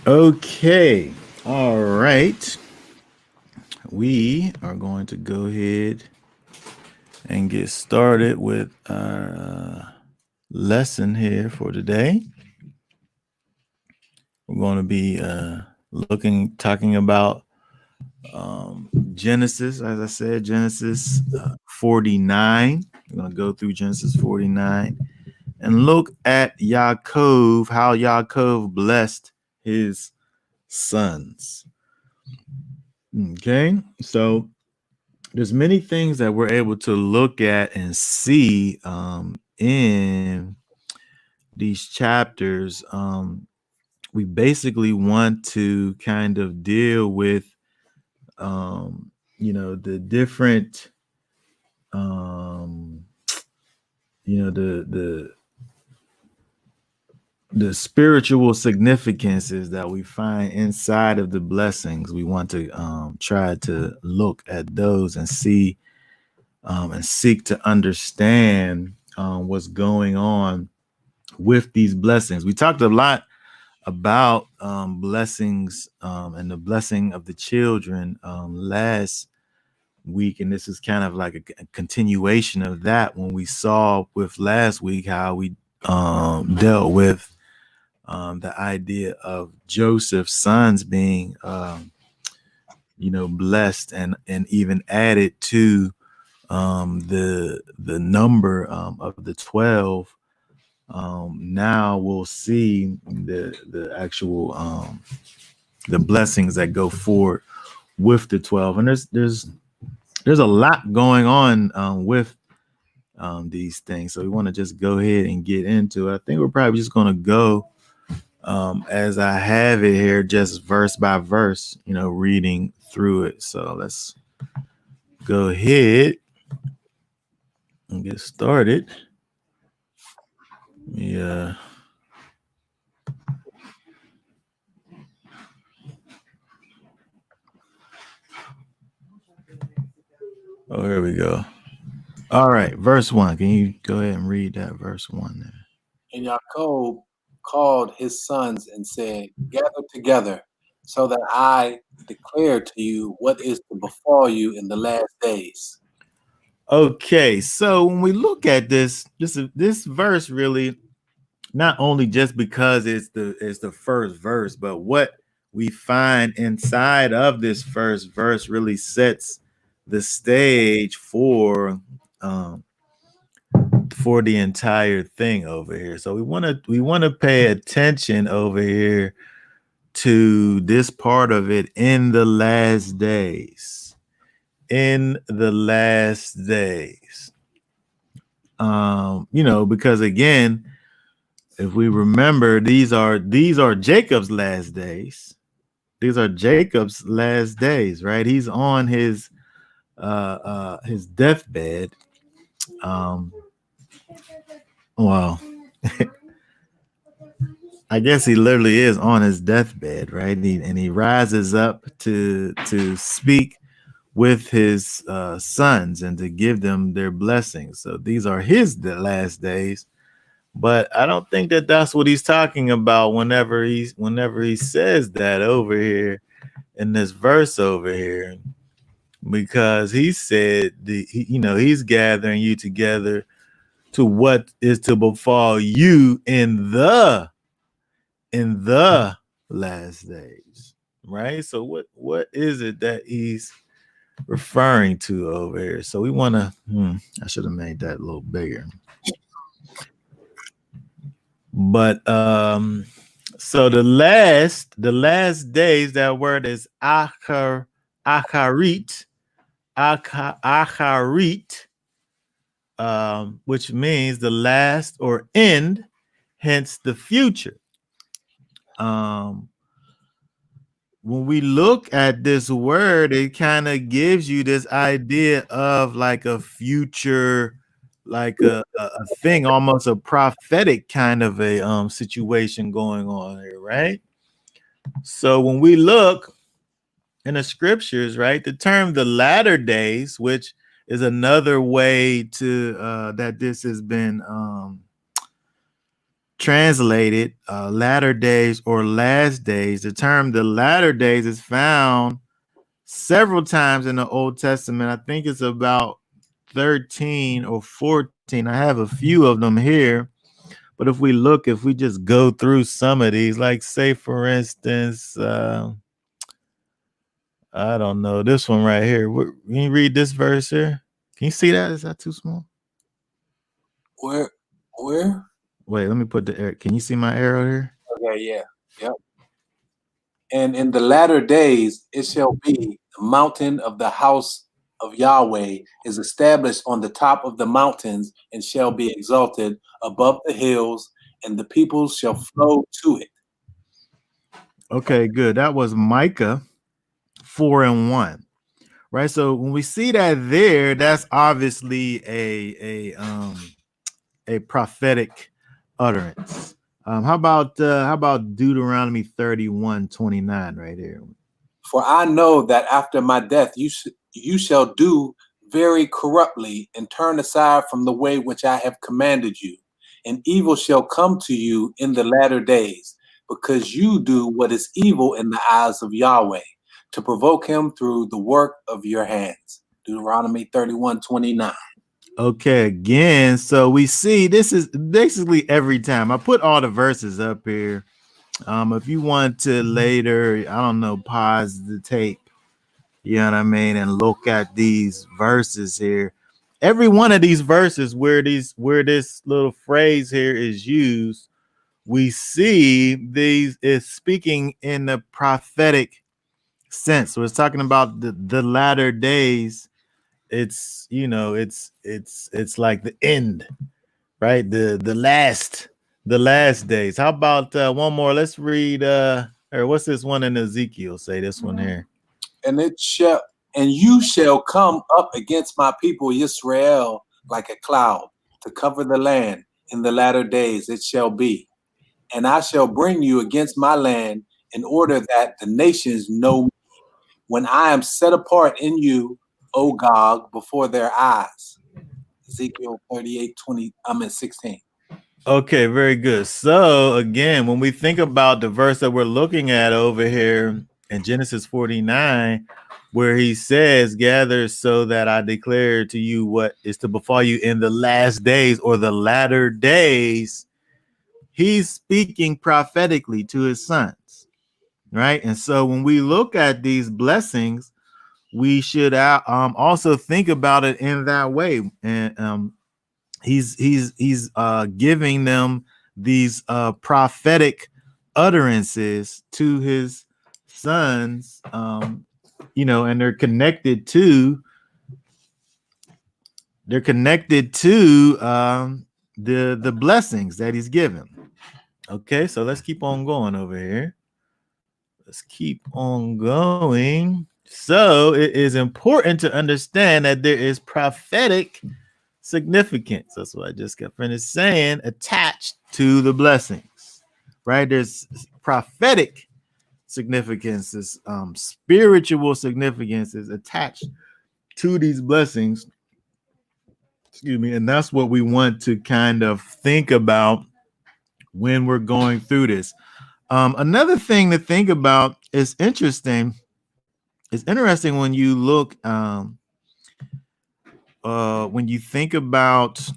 Okay. All right. We are going to go ahead and get started with our lesson here for today. We're going to be talking about Genesis, as I said, Genesis 49. We're going to go through Genesis 49 and look at Yaakov, how Yaakov blessed his sons. Okay, so there's many things that we're able to look at and see in these chapters. We basically want to kind of deal with, the different, um, the spiritual significances that we find inside of the blessings. We want to try to look at those and see and seek to understand what's going on with these blessings. We talked a lot about blessings and the blessing of the children last week, and this is kind of like a continuation of that when we saw with last week how we dealt with the idea of Joseph's sons being blessed and even added to the number of the 12. Now we'll see the actual the blessings that go forward with the 12, and there's a lot going on with these things, so we want to just go ahead and get into it. I think we're probably just going to go as I have it here, just verse by verse, reading through it. So let's go ahead and get started. Yeah. Oh, here we go. All right, verse 1. Can you go ahead and read that verse 1 there? And Jacob called his sons and said, "Gather together, so that I declare to you what is to befall you in the last days." Okay, so when we look at this verse, really, not only just because it's the first verse, but what we find inside of this first verse really sets the stage um, for the entire thing over here. So we want to pay attention over here to this part of it. In the last days, in the last days, because again, if we remember, these are Jacob's last days. These are Jacob's last days, right? He's on his deathbed. um well, I guess he literally is on his deathbed, right? And he rises up to speak with his sons and to give them their blessings. So these are the last days. But I don't think that that's what he's talking about whenever he says that over here in this verse over here, because he said he's gathering you together to what is to befall you in the last days, right? So what is it that he's referring to over here? So we want to I should have made that a little bigger. But so the last days, that word is acharit, acharit, which means the last or end, hence the future. Um, when we look at this word, it kind of gives you this idea of like a future, like a thing, almost a prophetic kind of a situation going on here, right? So when we look in the scriptures, right, the term the latter days, which is another way to that this has been translated latter days or last days. The term the latter days is found several times in the Old Testament. I think it's about 13 or 14. I have a few of them here. But if we just go through some of these, like say for instance, I don't know, this one right here. Can you read this verse here? Can you see that? Is that too small? Where? Where? Wait, let me put the arrow. Can you see my arrow here? Okay, yeah. Yep. And in the latter days it shall be the mountain of the house of Yahweh is established on the top of the mountains and shall be exalted above the hills, and the people shall flow to it. Okay, good. That was Micah 4:1. Right. So when we see that there, that's obviously a prophetic utterance. How about Deuteronomy 31:29 right here? For I know that after my death you shall do very corruptly and turn aside from the way which I have commanded you, and evil shall come to you in the latter days, because you do what is evil in the eyes of Yahweh, to provoke him through the work of your hands. Deuteronomy 31:29. Okay, again, so we see this is basically every time. I put all the verses up here. If you want to later, I don't know, pause the tape, you know what I mean, and look at these verses here. Every one of these verses where this little phrase here is used, we see these is speaking in the prophetic sense. So it's talking about the latter days. It's it's like the end, right? The last days. How about one more? Let's read or what's this one in Ezekiel? Say this one here. And it shall and you shall come up against my people Israel like a cloud to cover the land in the latter days it shall be. And I shall bring you against my land in order that the nations know me, when I am set apart in you, O Gog, before their eyes. Ezekiel 38:20, 16. Okay, very good. So again, when we think about the verse that we're looking at over here in Genesis 49, where he says, gather so that I declare to you what is to befall you in the last days or the latter days, he's speaking prophetically to his sons, right? And so when we look at these blessings, we should also think about it in that way. And he's giving them these prophetic utterances to his sons, and they're connected to the blessings that he's given. Okay, so let's keep on going over here. Let's keep on going. So it is important to understand that there is prophetic significance. That's what I just got finished saying, attached to the blessings, right? There's prophetic significances, spiritual significances attached to these blessings. Excuse me. And that's what we want to kind of think about when we're going through this. Another thing to think about is interesting. It's interesting when you look, when you think about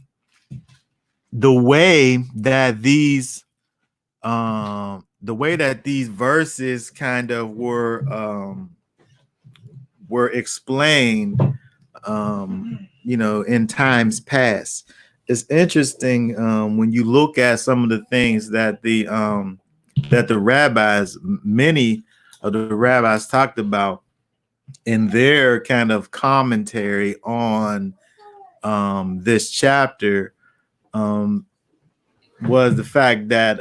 the way that these verses kind of were explained, in times past. It's interesting when you look at some of the things that the rabbis, many of the rabbis, talked about in their kind of commentary on this chapter, was the fact that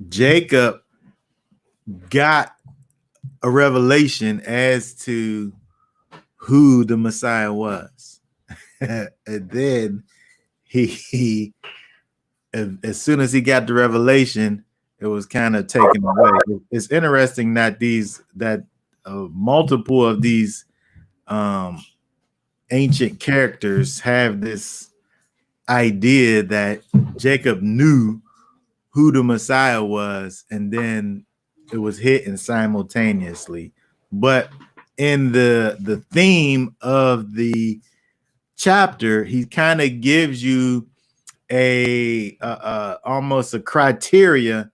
Jacob got a revelation as to who the Messiah was. And then he as soon as he got the revelation, it was kind of taken away. It's interesting that multiple of these ancient characters have this idea that Jacob knew who the Messiah was, and then it was hitting simultaneously. But in the theme of the chapter, he kind of gives you a almost a criteria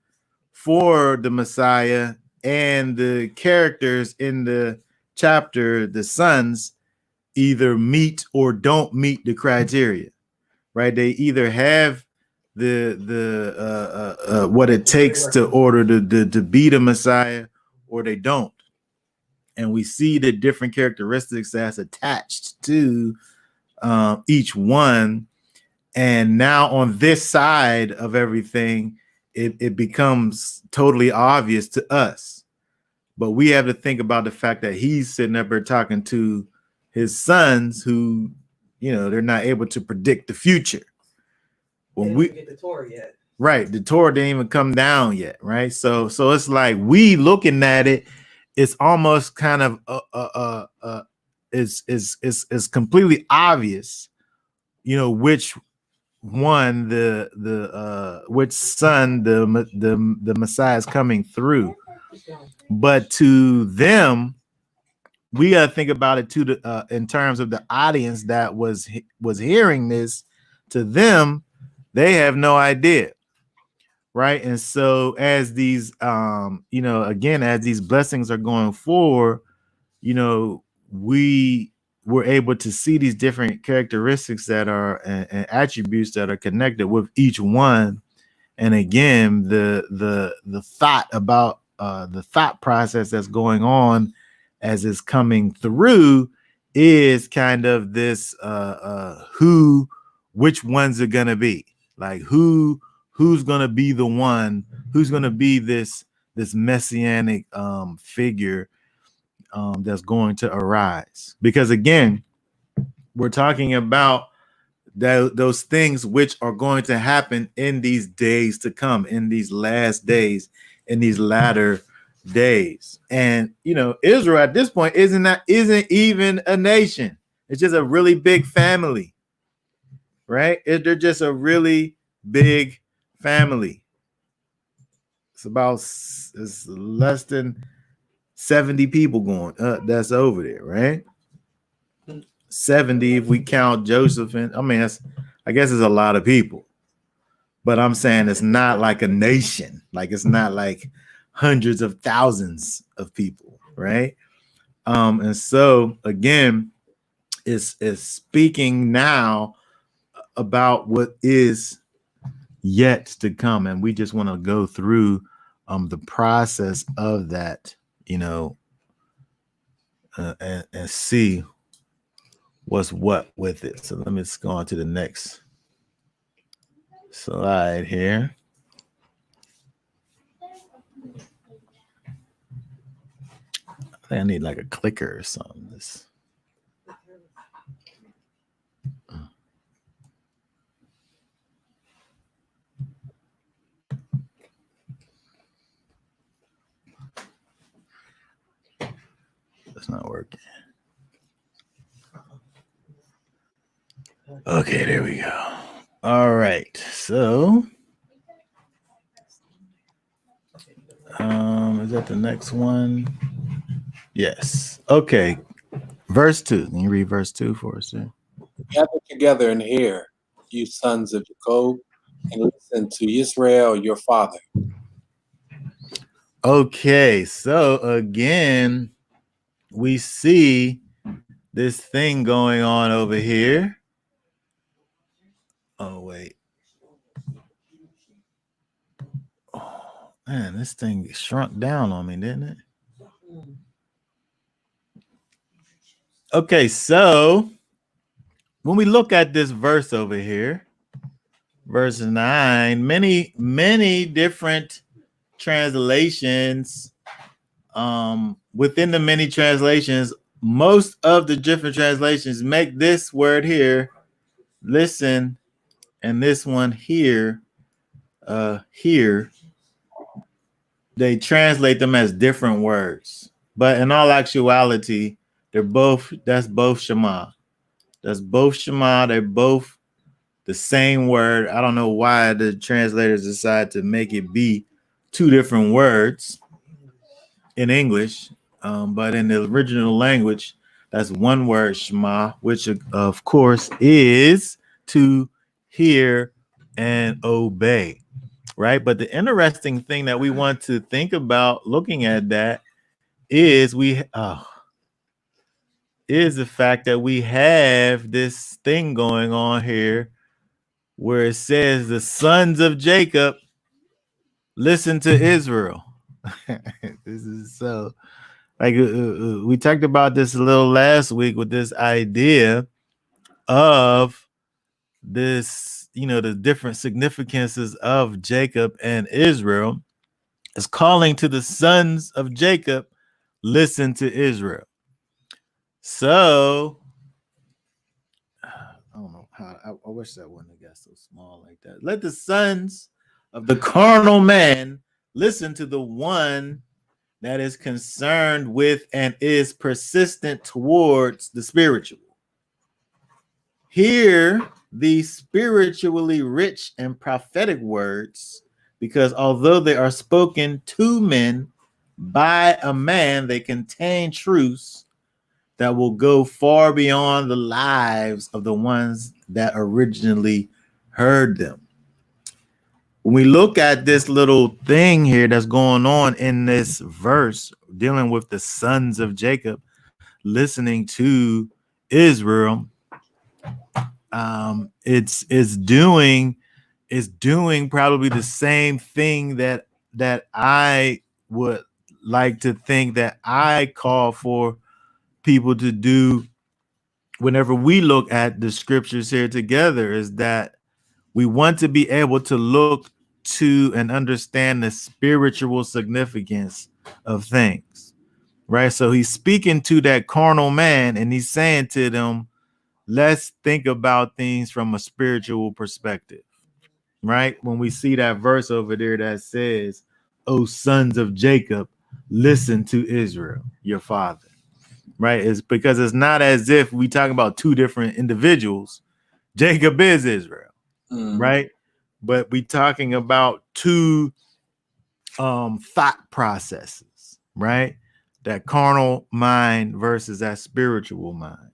for the Messiah, and the characters in the chapter, the sons, either meet or don't meet the criteria, right? They either have the what it takes to order to be the Messiah, or they don't. And we see the different characteristics that's attached to each one. And now on this side of everything, it becomes totally obvious to us. But we have to think about the fact that he's sitting up there talking to his sons who, they're not able to predict the future. When we get the Torah yet. Right, the Torah didn't even come down yet, right? So it's like we looking at it, it's almost kind of is completely obvious, which one which son the Messiah is coming through. But to them, we got to think about it too, in terms of the audience that was hearing this. To them, they have no idea, right? And so as these again, as these blessings are going forward, we were able to see these different characteristics that are and attributes that are connected with each one. And again, the thought about the thought process that's going on as it's coming through is kind of this which ones are gonna be, like who's gonna be the one, who's gonna be this messianic figure that's going to arise. Because again, we're talking about those things which are going to happen in these days to come, in these last days, in these latter days. And Israel at this point isn't even a nation. It's just a really big family, right? They're just a really big family. It's less than 70 people going that's over there, right? 70 if we count Joseph. And I guess it's a lot of people, but I'm saying it's not like a nation. Like it's not like hundreds of thousands of people, right? And so again, it's speaking now about what is yet to come, and we just want to go through the process of that, and see what's what with it. So let me just go on to the next slide here. I think I need like a clicker or something. That's not working. Okay, there we go. All right. So is that the next one? Yes. Okay. Verse 2. Can you read verse 2 for us there? Gather together and hear, you sons of Jacob, and listen to Israel, your father. Okay, so again, we see this thing going on over here. Oh, wait. Oh, man, this thing shrunk down on me, didn't it? Okay, so when we look at this verse over here, verse 9, many different translations, within the many translations, most of the different translations make this word here, listen, and this one here, here, they translate them as different words. But in all actuality, that's both Shema. That's both Shema. They're both the same word. I don't know why the translators decide to make it be two different words in English, but in the original language, that's one word, Shema, which of course is to hear and obey, right? But the interesting thing that we want to think about looking at that is is the fact that we have this thing going on here where it says the sons of Jacob listen to Israel. This is so like we talked about this a little last week with this idea of this, the different significances of Jacob and Israel. Is calling to the sons of Jacob, listen to Israel. So I don't know how. I wish that wouldn't have got so small like that. Let the sons of the carnal man listen to the one that is concerned with and is persistent towards the spiritual. Hear these spiritually rich and prophetic words, because although they are spoken to men by a man, they contain truths that will go far beyond the lives of the ones that originally heard them. When we look at this little thing here that's going on in this verse, dealing with the sons of Jacob listening to Israel, it's doing probably the same thing that I would like to think that I call for people to do whenever we look at the scriptures here together, is that we want to be able to look to and understand the spiritual significance of things, right? So he's speaking to that carnal man and he's saying to them, let's think about things from a spiritual perspective, right? When we see that verse over there that says, "O sons of Jacob, listen to Israel, your father," right? It's because it's not as if we talk about two different individuals. Jacob is Israel, right? But we talking about two thought processes, right? That carnal mind versus that spiritual mind.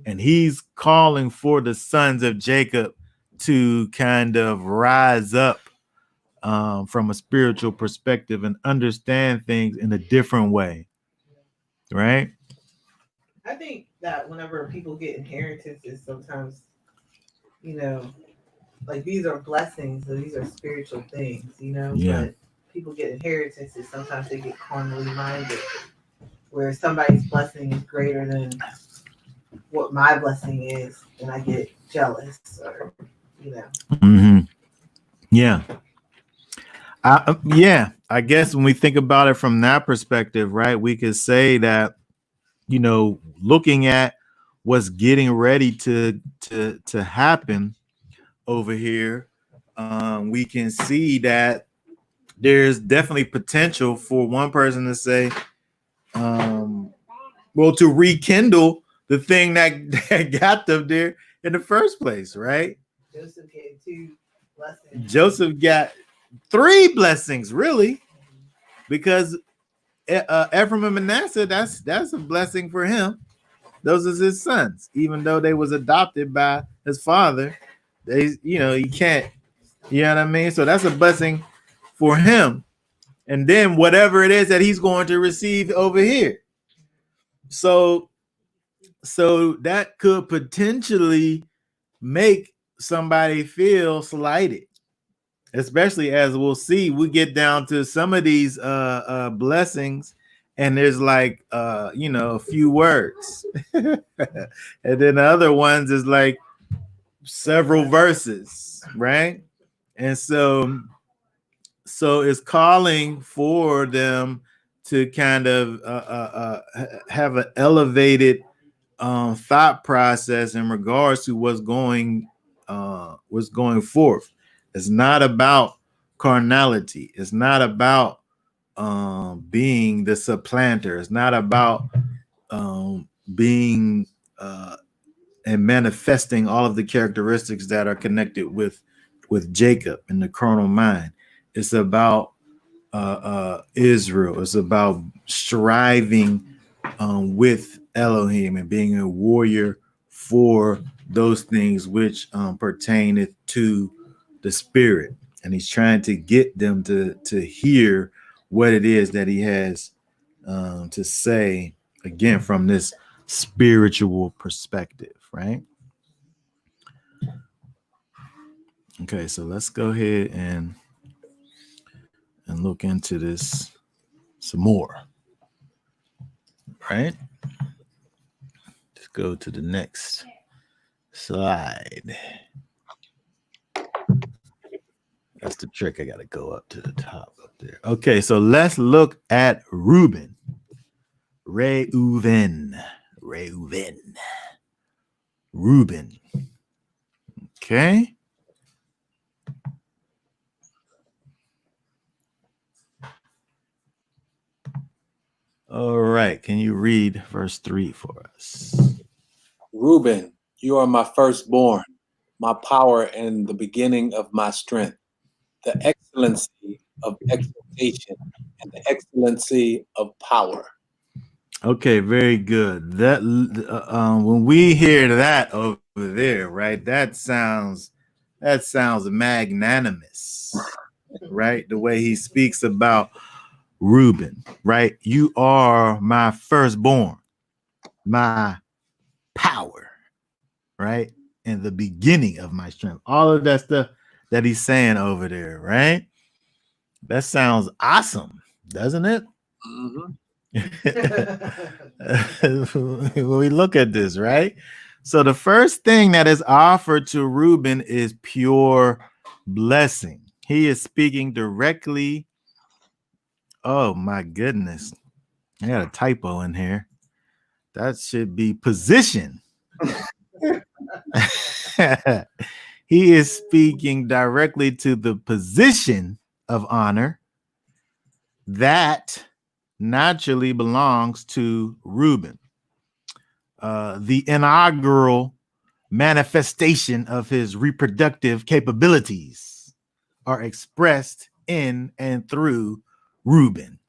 And he's calling for the sons of Jacob to kind of rise up from a spiritual perspective and understand things in a different way, right? I think that whenever people get inheritances, sometimes, you know, like these are blessings, so these are spiritual things, Yeah. but people get inheritances, sometimes they get carnally minded, where somebody's blessing is greater than what my blessing is, and I get jealous or. Mm-hmm. Yeah. I guess when we think about it from that perspective, right, we could say that, looking at what's getting ready to happen over here, we can see that there's definitely potential for one person to say, to rekindle the thing that got them there in the first place, right? Joseph gave 2 blessings. Joseph got 3 blessings, really, because Ephraim and Manasseh, that's a blessing for him. Those are his sons, even though they was adopted by his father. He can't, you know what I mean? So that's a blessing for him. And then whatever it is that he's going to receive over here. So that could potentially make somebody feel slighted, especially as we'll see, we get down to some of these blessings and there's like a few words. And then the other ones is like several verses, right? And so it's calling for them to kind of have an elevated thought process in regards to what's going forth. It's not about carnality. It's not about being the supplanter. It's not about being and manifesting all of the characteristics that are connected with Jacob in the carnal mind. It's about Israel. It's about striving with Elohim and being a warrior for those things which pertaineth to the spirit. And he's trying to get them to hear what it is that he has to say, again, from this spiritual perspective, right? Okay, so let's go ahead and look into this some more, right? Let's go to the next slide. That's the trick. I got to go up to the top up there. Okay, so let's look at Reuben. Reuben. Okay. All right. Can you read verse 3 for us? Reuben, you are my firstborn, my power and the beginning of my strength, the excellency of exaltation and the excellency of power. Okay, very good. That when we hear that over there, right? That sounds magnanimous, right? The way he speaks about Reuben, right? You are my firstborn, my power, right? And the beginning of my strength. All of that stuff that he's saying over there, right? That sounds awesome, doesn't it? Mm-hmm. When we look at this, right? So the first thing that is offered to Reuben is pure blessing. He is speaking directly. Oh my goodness. I got a typo in here. That should be position. He is speaking directly to the position of honor that naturally belongs to Reuben. The inaugural manifestation of his reproductive capabilities are expressed in and through Reuben,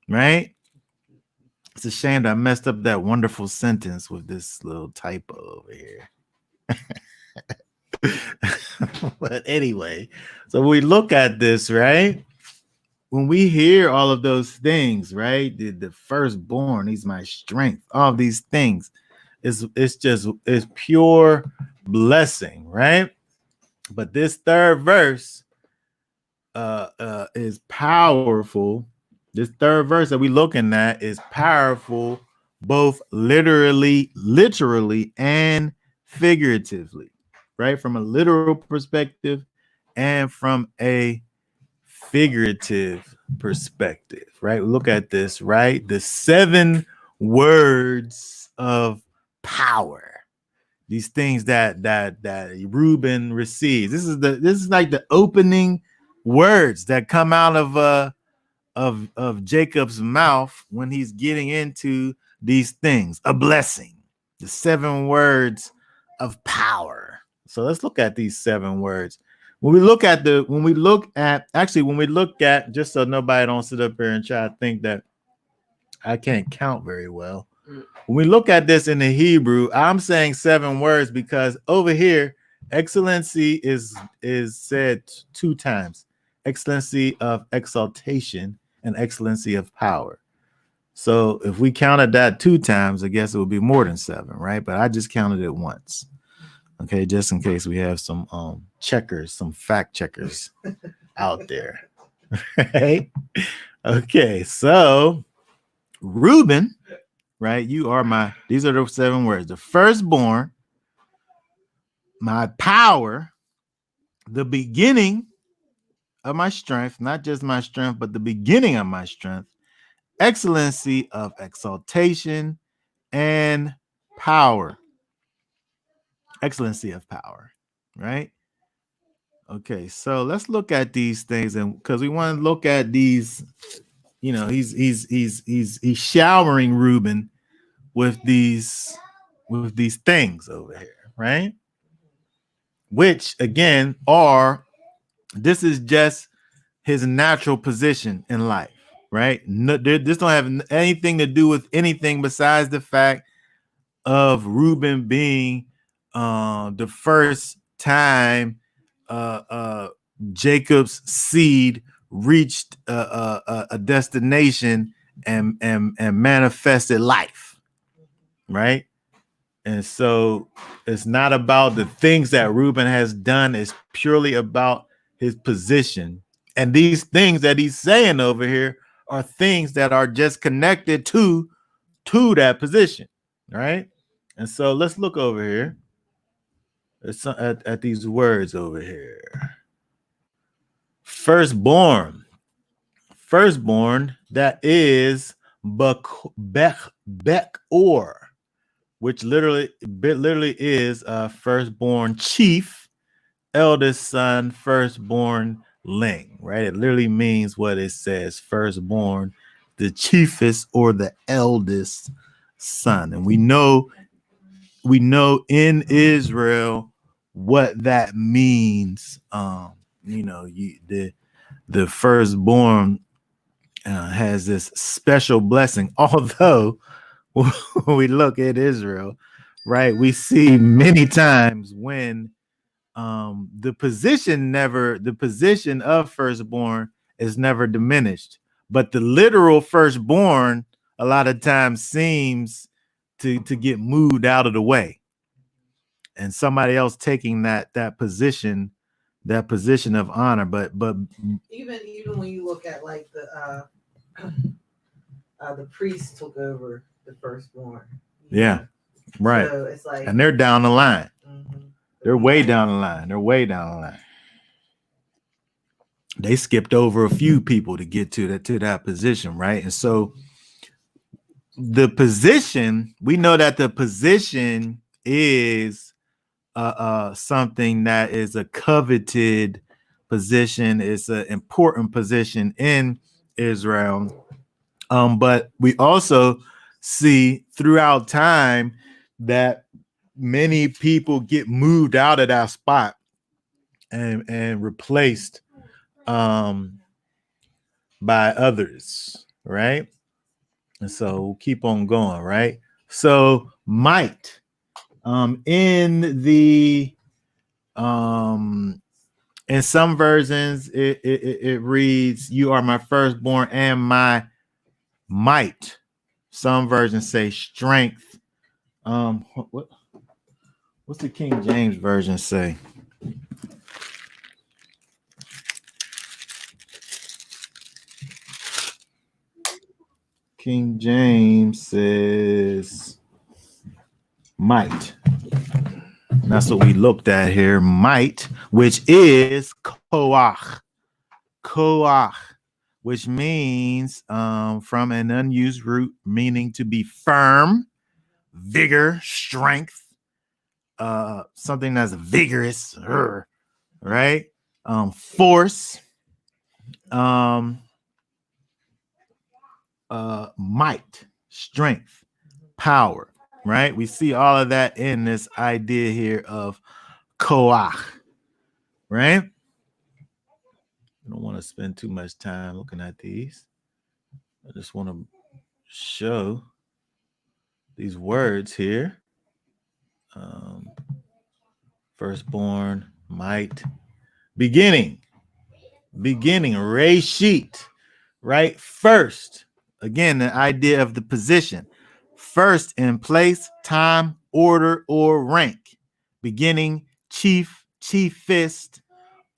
right? It's a shame that I messed up that wonderful sentence with this little typo over here. But anyway, so we look at this, right? When we hear all of those things, right? The firstborn, he's my strength, all these things. It's pure blessing, right? But this third verse is powerful. This third verse that we're looking at is powerful, both literally and figuratively, right? From a literal perspective and from a figurative perspective, right? Look at this, right? The 7 words of power. These things that Reuben receives. This is like the opening words that come out of Jacob's mouth when he's getting into these things. A blessing. The 7 words of power. So let's look at these 7 words. When we look at just so nobody don't sit up here and try to think that I can't count very well. When we look at this in the Hebrew, I'm saying 7 words because over here, excellency is said 2 times. Excellency of exaltation and excellency of power. So if we counted that 2 times, I guess it would be more than 7, right? But I just counted it once. Okay, just in case we have some checkers, some fact checkers out there. Right? Okay, so Reuben, right? These are the 7 words. The firstborn, my power, the beginning of my strength, not just my strength, but the beginning of my strength, excellency of exaltation and power. Excellency of power, right? Okay, so let's look at these things, and because we want to look at these, he's showering Reuben with these with these things over here, right? Which again are, this is just his natural position in life, right? No, this don't have anything to do with anything besides the fact of Reuben being the first time Jacob's seed reached a destination and manifested life, right? And so it's not about the things that Reuben has done, it's purely about his position. And these things that he's saying over here are things that are just connected to that position, right? And so let's look over here at these words over here. Firstborn, that is Bek-or, which literally is firstborn chief, eldest son, firstborn ling, right? It literally means what it says, firstborn, the chiefest or the eldest son. And we know in Israel what that means. The firstborn has this special blessing, although when we look at Israel, right, we see many times when the position of firstborn is never diminished, but the literal firstborn a lot of times seems to get moved out of the way, and somebody else taking that position of honor. But even when you look at like the priest took over the firstborn. Yeah, right. So it's like, and they're down the line. Mm-hmm. They're way down the line. They skipped over a few people to get to that position, right? And so the position, we know that the position is something that is a coveted position. It's an important position in Israel. But we also see throughout time that many people get moved out of that spot and replaced by others, right? And so we'll keep on going, right? So might, in some versions it reads, "You are my firstborn and my might." Some versions say strength. What's the King James version say? King James says might. And that's what we looked at here. Might, which is koach. Koach, which means from an unused root meaning to be firm, vigor, strength, something that's vigorous, right? Force, might, strength, power, right? We see all of that in this idea here of koach, right? I don't want to spend too much time looking at these. I just want to show these words here. Firstborn, might, beginning, reshit, right? First, again, the idea of the position. First in place, time, order, or rank. Beginning, chief, chiefest,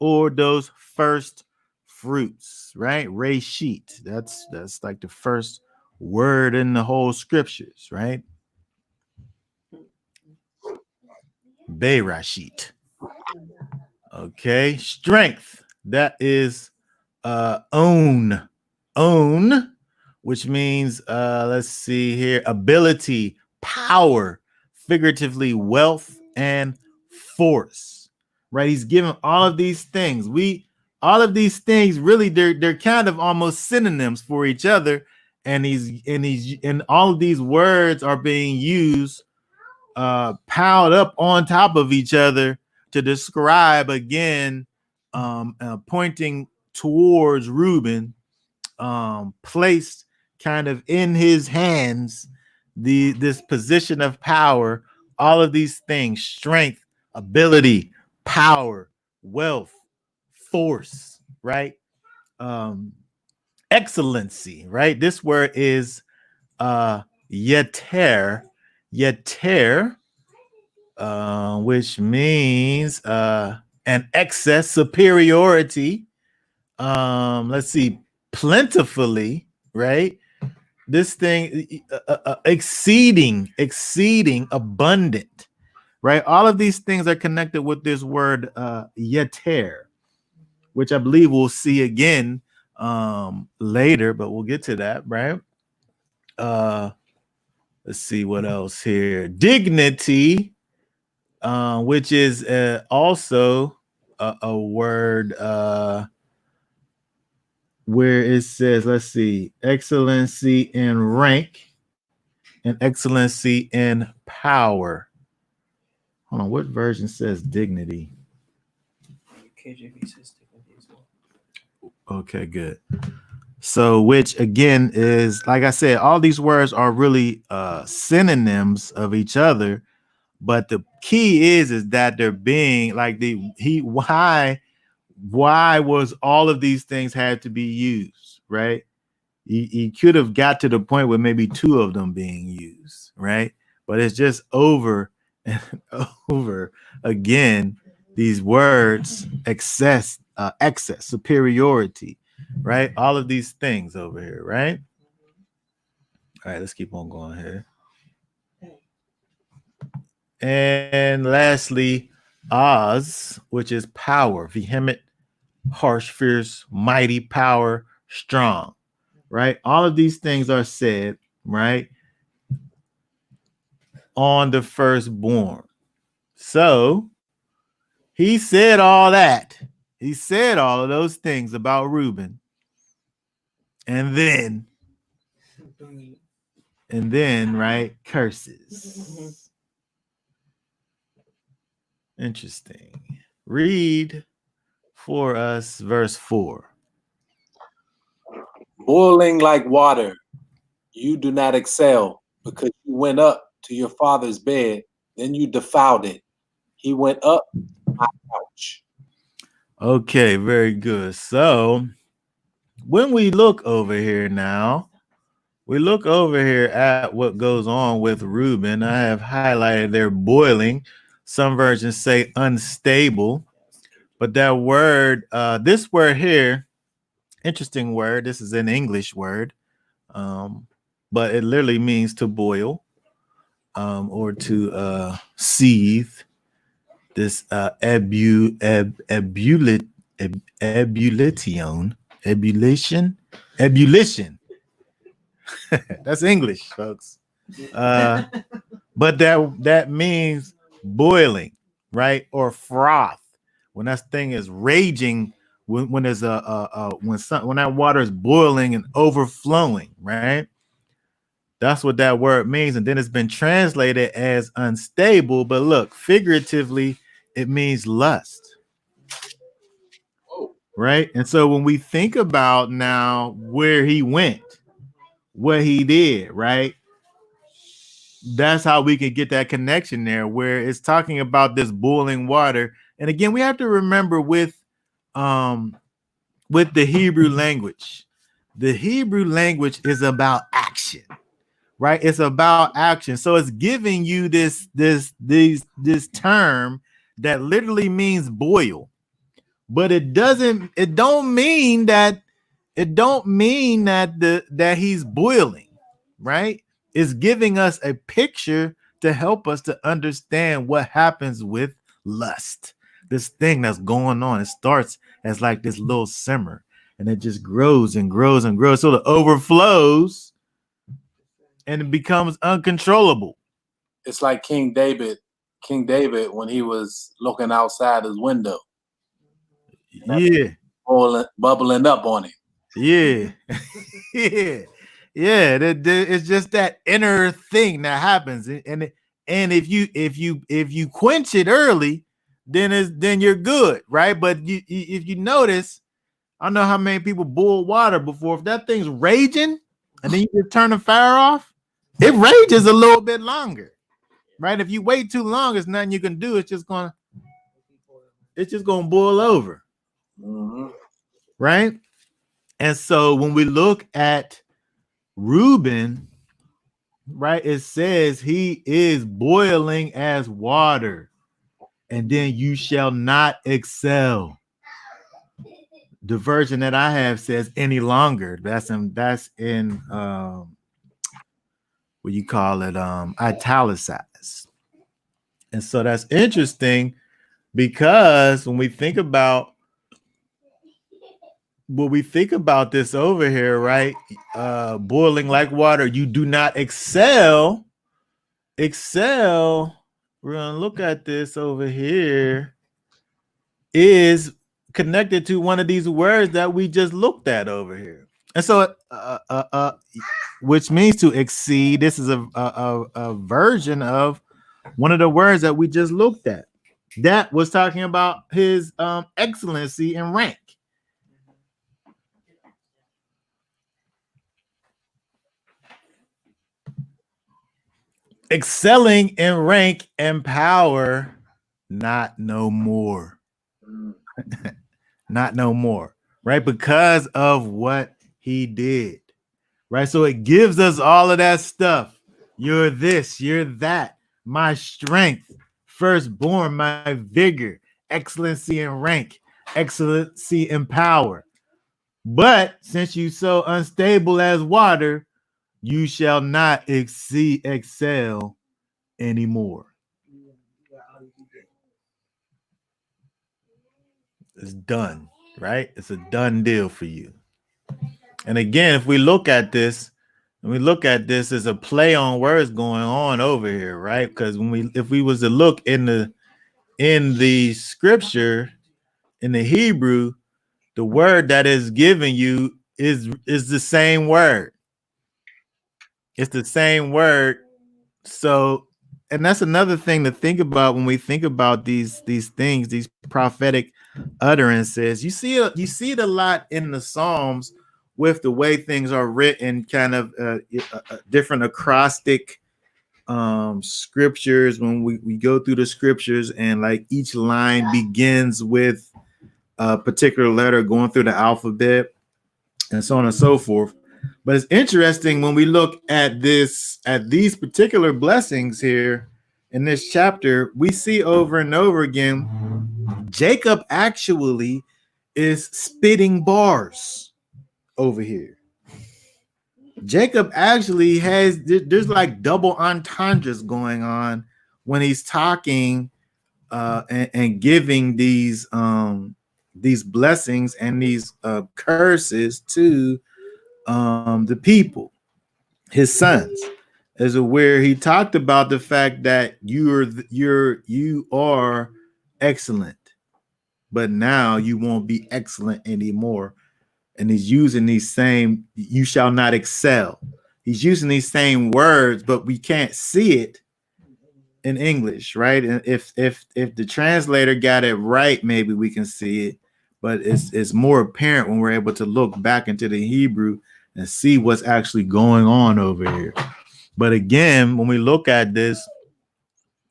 or those first fruits, right? Reshit. That's like the first word in the whole scriptures, right? Berashit. Okay, strength. That is own, which means let's see here, ability, power, figuratively wealth and force, right? He's given all of these things. All of these things really they're kind of almost synonyms for each other, and all of these words are being used piled up on top of each other to describe again, pointing towards Reuben, placed kind of in his hands this position of power, all of these things: strength, ability, power, wealth, force, right? Um, excellency, right? This word is yeter, yeter, which means an excess, superiority. Let's see, plentifully, right? This thing, exceeding, abundant, right? All of these things are connected with this word yeter, which I believe we'll see again later, but we'll get to that, right? Let's see what else here. Dignity, which is also a word where it says, let's see, excellency in rank and excellency in power. Hold on, what version says dignity? KJV says dignity as well. Okay, good. So, which again is, like I said, all these words are really synonyms of each other, but the key is that they're being like why was all of these things had to be used, right? He could have got to the point where maybe two of them being used, right? But it's just over and over again, these words: excess, superiority, right? All of these things over here, right? All right, let's keep on going here. And lastly, Oz, which is power: vehement, harsh, fierce, mighty, power, strong, right? All of these things are said, right, on the firstborn. So he said all that. He said all of those things about Reuben. And then, right, curses. Interesting. Read for us verse 4. Boiling like water, you do not excel, because you went up to your father's bed, then you defiled it. He went up my couch. Okay, very good. So when we look over here now, we look over here at what goes on with Reuben. I have highlighted there boiling. Some versions say unstable, but that word, this word here, interesting word. This is an English word, but it literally means to boil, or to seethe. This ebullition. That's English, folks. But that means boiling, right? Or froth. When that thing is raging, when there's when that water is boiling and overflowing, right? That's what that word means. And then it's been translated as unstable. But look, figuratively, it means lust. Right. And so when we think about now where he went, what he did, right? That's how we can get that connection there, where it's talking about this boiling water. And again, we have to remember with the Hebrew language is about action, right? It's about action. So it's giving you this term that literally means boil, but it don't mean that that he's boiling, right? It's giving us a picture to help us to understand what happens with lust. This thing that's going on. It starts as like this little simmer, and it just grows and grows and grows. So it overflows and it becomes uncontrollable. It's like King David when he was looking outside his window. Yeah. Bubbling up on him. Yeah. Yeah. Yeah. It's just that inner thing that happens. And And if you quench it early, then you're good, right? But if you notice, I don't know how many people boil water before. If that thing's raging and then you just turn the fire off, it rages a little bit longer, right? If you wait too long, there's nothing you can do. It's just gonna boil over, right? And so when we look at Reuben, right, it says he is boiling as water, and then you shall not excel. The version that I have says any longer. That's in what you call it, italicized. And so that's interesting because when we think about this over here, right? Boiling like water, you do not excel. Excel, we're gonna look at this over here, is connected to one of these words that we just looked at over here. And so which means to exceed. This is a version of one of the words that we just looked at. That was talking about his excellency and rank. Excelling in rank and power, not no more. Not no more, right? Because of what he did, right? So it gives us all of that stuff. You're this, you're that, my strength, firstborn, my vigor, excellency in rank, excellency in power. But since you so unstable as water, you shall not excel anymore. It's done, right? It's a done deal for you. And again, if we look at this, there's a play on words going on over here, right? Because if we was to look in the scripture, in the Hebrew, the word that is given you is the same word. It's the same word. So, and that's another thing to think about when we think about these things, these prophetic utterances. You see it a lot in the Psalms with the way things are written, kind of different acrostic scriptures. When we go through the scriptures, and like each line begins with a particular letter going through the alphabet, and so on and so forth. But it's interesting when we look at these particular blessings here in this chapter, we see over and over again, Jacob actually is spitting bars over here. Jacob actually there's like double entendres going on when he's talking and giving these blessings and these curses to the people, his sons, as where he talked about the fact that you are excellent, but now you won't be excellent anymore. And he's using these same, you shall not excel. He's using these same words, but we can't see it in English, right? And if the translator got it right, maybe we can see it, but it's more apparent when we're able to look back into the Hebrew and see what's actually going on over here. But again, when we look at this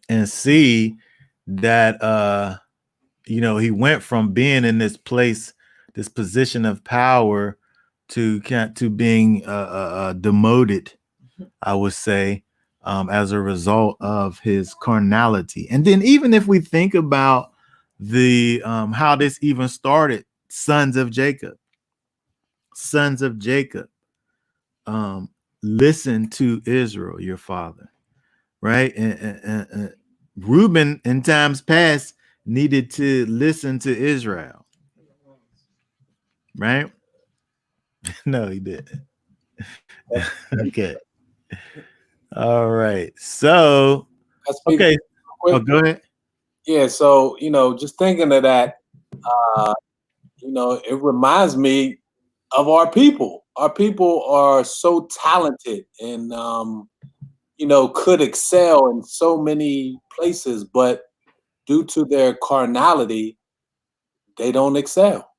and see that he went from being in this place, this position of power, to being demoted, I would say, as a result of his carnality. And then even if we think about the how this even started, sons of Jacob, listen to Israel, your father, right? And Reuben in times past needed to listen to Israel, right? No, he didn't. Okay. All right. So, okay. Oh, go ahead. Yeah. So, just thinking of that, it reminds me of our people. Our people are so talented, and could excel in so many places, but due to their carnality, they don't excel.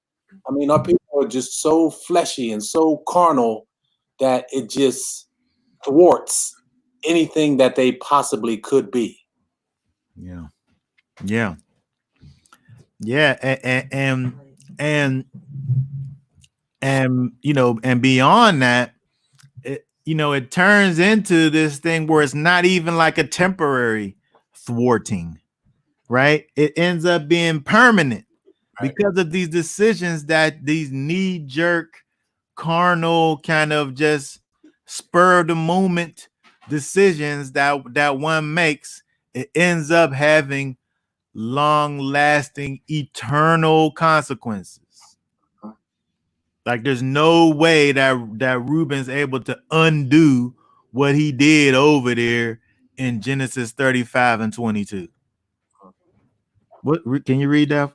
I mean, our people are just so fleshy and so carnal that it just thwarts anything that they possibly could be. Yeah. Yeah. Yeah. And and beyond that, it turns into this thing where it's not even like a temporary thwarting, right? It ends up being permanent because of these decisions, that these knee-jerk, carnal, kind of just spur of the moment decisions that one makes. It ends up having long-lasting, eternal consequences. Like there's no way that Reuben's able to undo what he did over there in Genesis 35 and 22. What can you read that?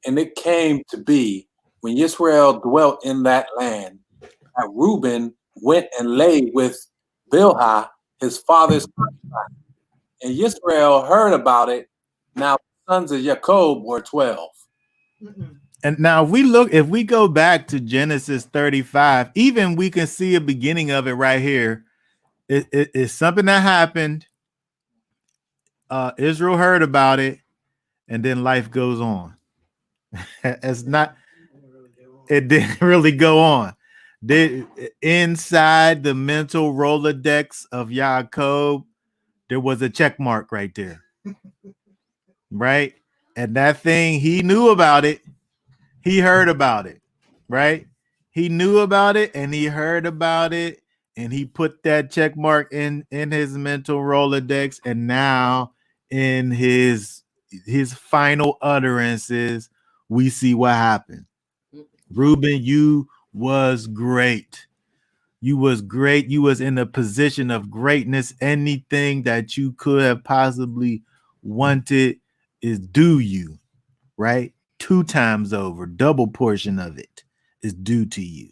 And it came to be, when Israel dwelt in that land, that Reuben went and lay with Bilhah, his father's concubine. And Israel heard about it. Now the sons of Jacob were 12. And now if we go back to Genesis 35, even we can see a beginning of it right here. It's something that happened. Israel heard about it, and then life goes on. It's not, it didn't really go on. Inside the mental Rolodex of Yaakov, there was a check mark right there. Right? And that thing, he knew about it. He heard about it. Right? He knew about it and he heard about it, and he put that check mark in his mental Rolodex, and now in his final utterances, we see what happened. Reuben, you was great. You was great. You was in a position of greatness. Anything that you could have possibly wanted is due you, right? 2 times over, double portion of it is due to you.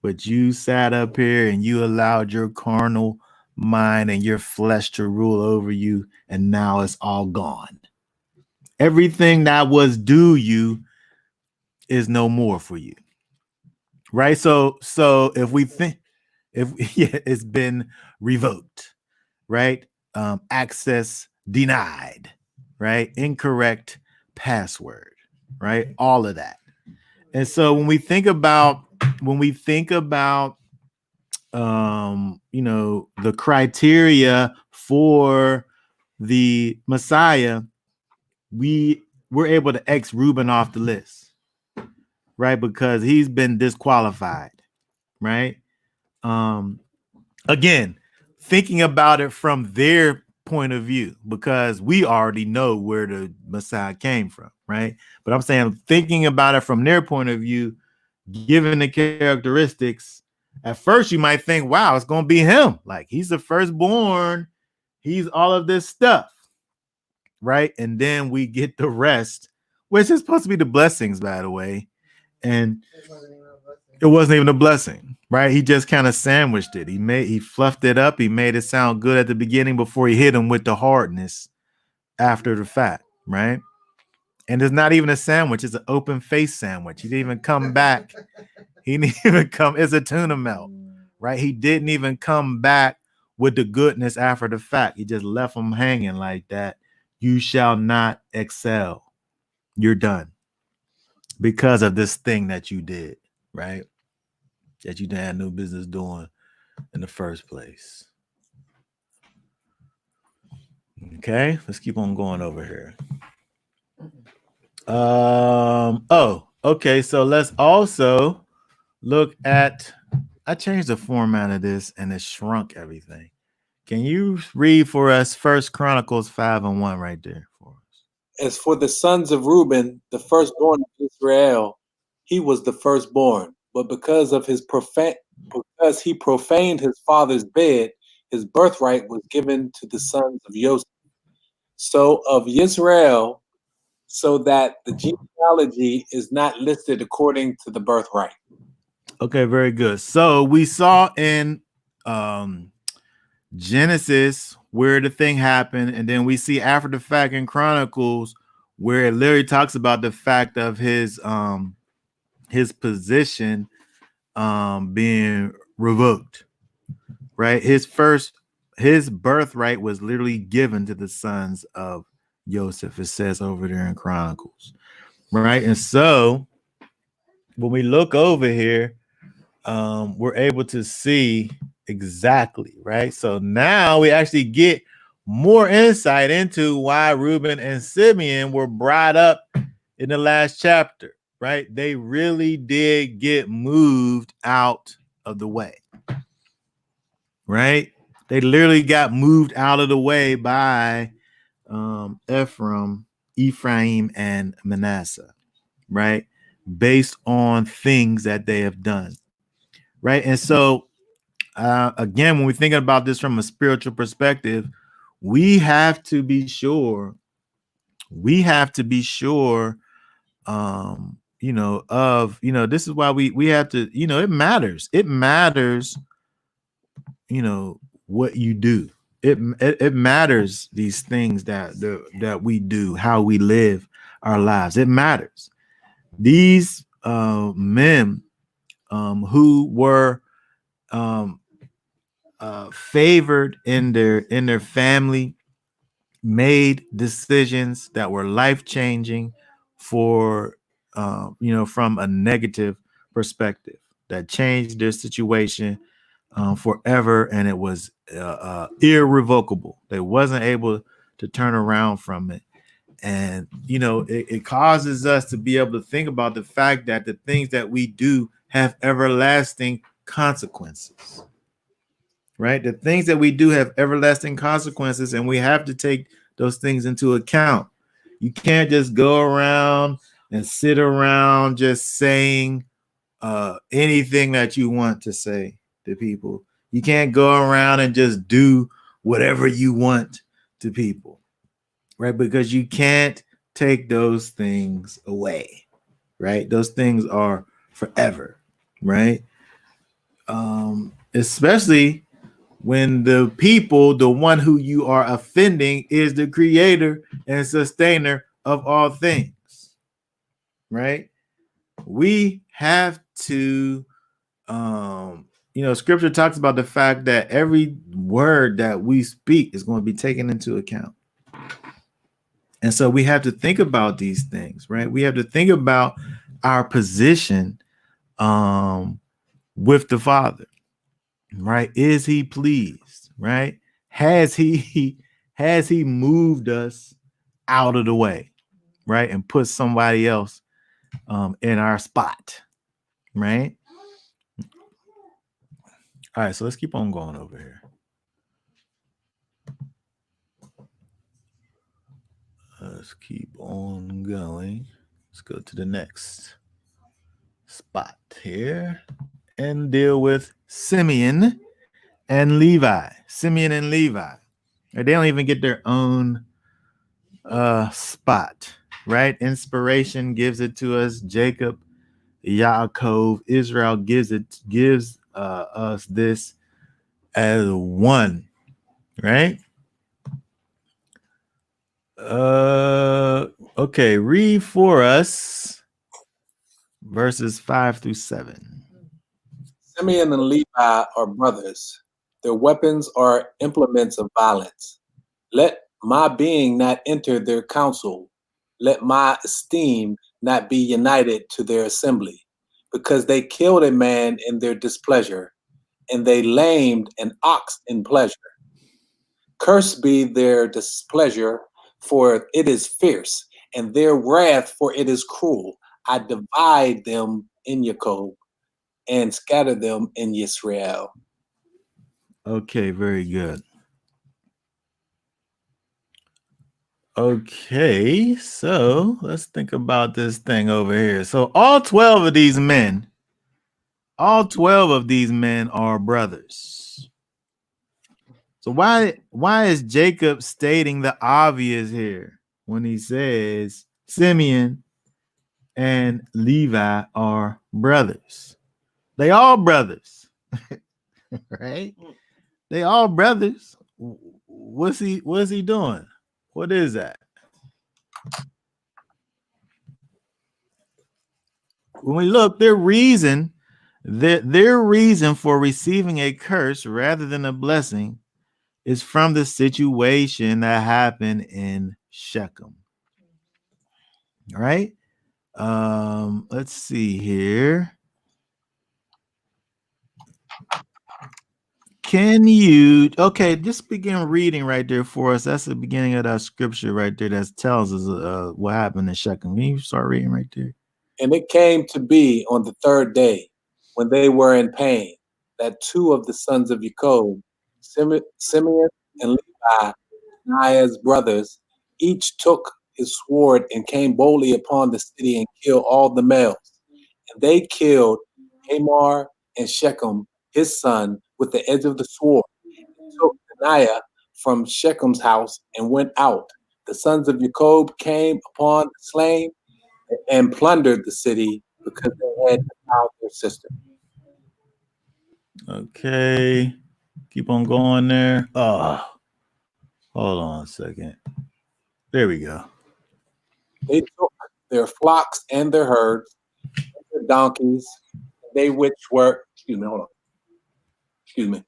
But you sat up here and you allowed your carnal mind and your flesh to rule over you, and now it's all gone. Everything that was due you is no more for you. Right? So if we think, yeah, it's been revoked, right? Access denied, right? Incorrect password, right? All of that. And so when we think about the criteria for the Messiah, we're able to X Reuben off the list, right? Because he's been disqualified, right? Again, thinking about it from their point of view, because we already know where the Messiah came from, right? But I'm saying, thinking about it from their point of view, given the characteristics, at first you might think, wow, it's going to be him. Like, he's the firstborn. He's all of this stuff, right? And then we get the rest, which is supposed to be the blessings, by the way. And it wasn't even a blessing, right? He just kind of sandwiched it. He fluffed it up. He made it sound good at the beginning before he hit him with the hardness after the fact, right? And it's not even a sandwich. It's an open face sandwich. He didn't even come back. He didn't even come. It's a tuna melt, right? He didn't even come back with the goodness after the fact. He just left him hanging like that. You shall not excel. You're done because of this thing that you did, right? That you didn't have no business doing in the first place. Okay, let's keep on going over here. Okay, so let's also look at, I changed the format of this and it shrunk everything. Can you read for us First Chronicles 5:1 right there for us? As for the sons of Reuben, the firstborn of Israel, he was the firstborn. But because he profaned his father's bed, his birthright was given to the sons of Joseph. So of Israel, so that the genealogy is not listed according to the birthright. Okay, very good. So we saw in Genesis, where the thing happened, and then we see after the fact in Chronicles where it literally talks about the fact of his position being revoked, right? His birthright was literally given to the sons of Joseph. It says over there in Chronicles, right? And so when we look over here, we're able to see exactly, right? So now we actually get more insight into why Reuben and Simeon were brought up in the last chapter, right? They really did get moved out of the way, right? They literally got moved out of the way by Ephraim, and Manasseh, right? Based on things that they have done, right? And so, again, when we're thinking about this from a spiritual perspective, we have to be sure, this is why we have to, it matters. It matters, what you do. It matters, these things that we do, how we live our lives. It matters. These men who were favored in their family made decisions that were life changing for from a negative perspective, that changed their situation forever, and it was irrevocable. They wasn't able to turn around from it. And it causes us to be able to think about the fact that the things that we do have everlasting consequences, right? The things that we do have everlasting consequences, and we have to take those things into account. You can't just go around and sit around just saying anything that you want to say to people. You can't go around and just do whatever you want to people, right? Because you can't take those things away, right? Those things are forever, right? Especially when the people, the one who you are offending, is the creator and sustainer of all things, right? We have to, scripture talks about the fact that every word that we speak is going to be taken into account. And so we have to think about these things, right? We have to think about our position with the Father, right? Is he pleased, right? Has he moved us out of the way, right? And put somebody else in our spot, right? All right, so let's keep on going over here. Let's keep on going. Let's go to the next spot here and deal with Simeon and Levi. Simeon and Levi. They don't even get their own spot, right? Inspiration gives it to us. Jacob, Yaakov, Israel gives us this as one, right? Okay, read for us verses 5-7. Simeon and Levi are brothers. Their weapons are implements of violence. Let my being not enter their council. Let my esteem not be united to their assembly, because they killed a man in their displeasure, and they lamed an ox in pleasure. Cursed be their displeasure, for it is fierce, and their wrath, for it is cruel. I divide them in Jacob and scatter them in Israel. Okay, very good. Okay, so let's think about this thing over here. So all 12 of these men are brothers. So why is Jacob stating the obvious here when he says Simeon and Levi are brothers? They all brothers, right? They all brothers. What's he doing? What is that? When we look, their reason for receiving a curse rather than a blessing is from the situation that happened in Shechem. All right. Let's see here. Can you just begin reading right there for us? That's the beginning of that scripture right there that tells us what happened in Shechem. Can you start reading right there? And it came to be on the third day, when they were in pain, that two of the sons of Jacob, Simeon and Levi, Naa's brothers, each took his sword and came boldly upon the city and killed all the males. And they killed Hamor and Shechem, his son, with the edge of the sword, and took Benaiah from Shechem's house and went out. The sons of Jacob came upon the slain and plundered the city because they had defiled their sister. Okay. Keep on going there. Oh, hold on a second. There we go. They took their flocks and their herds, and their donkeys, they which were, excuse me,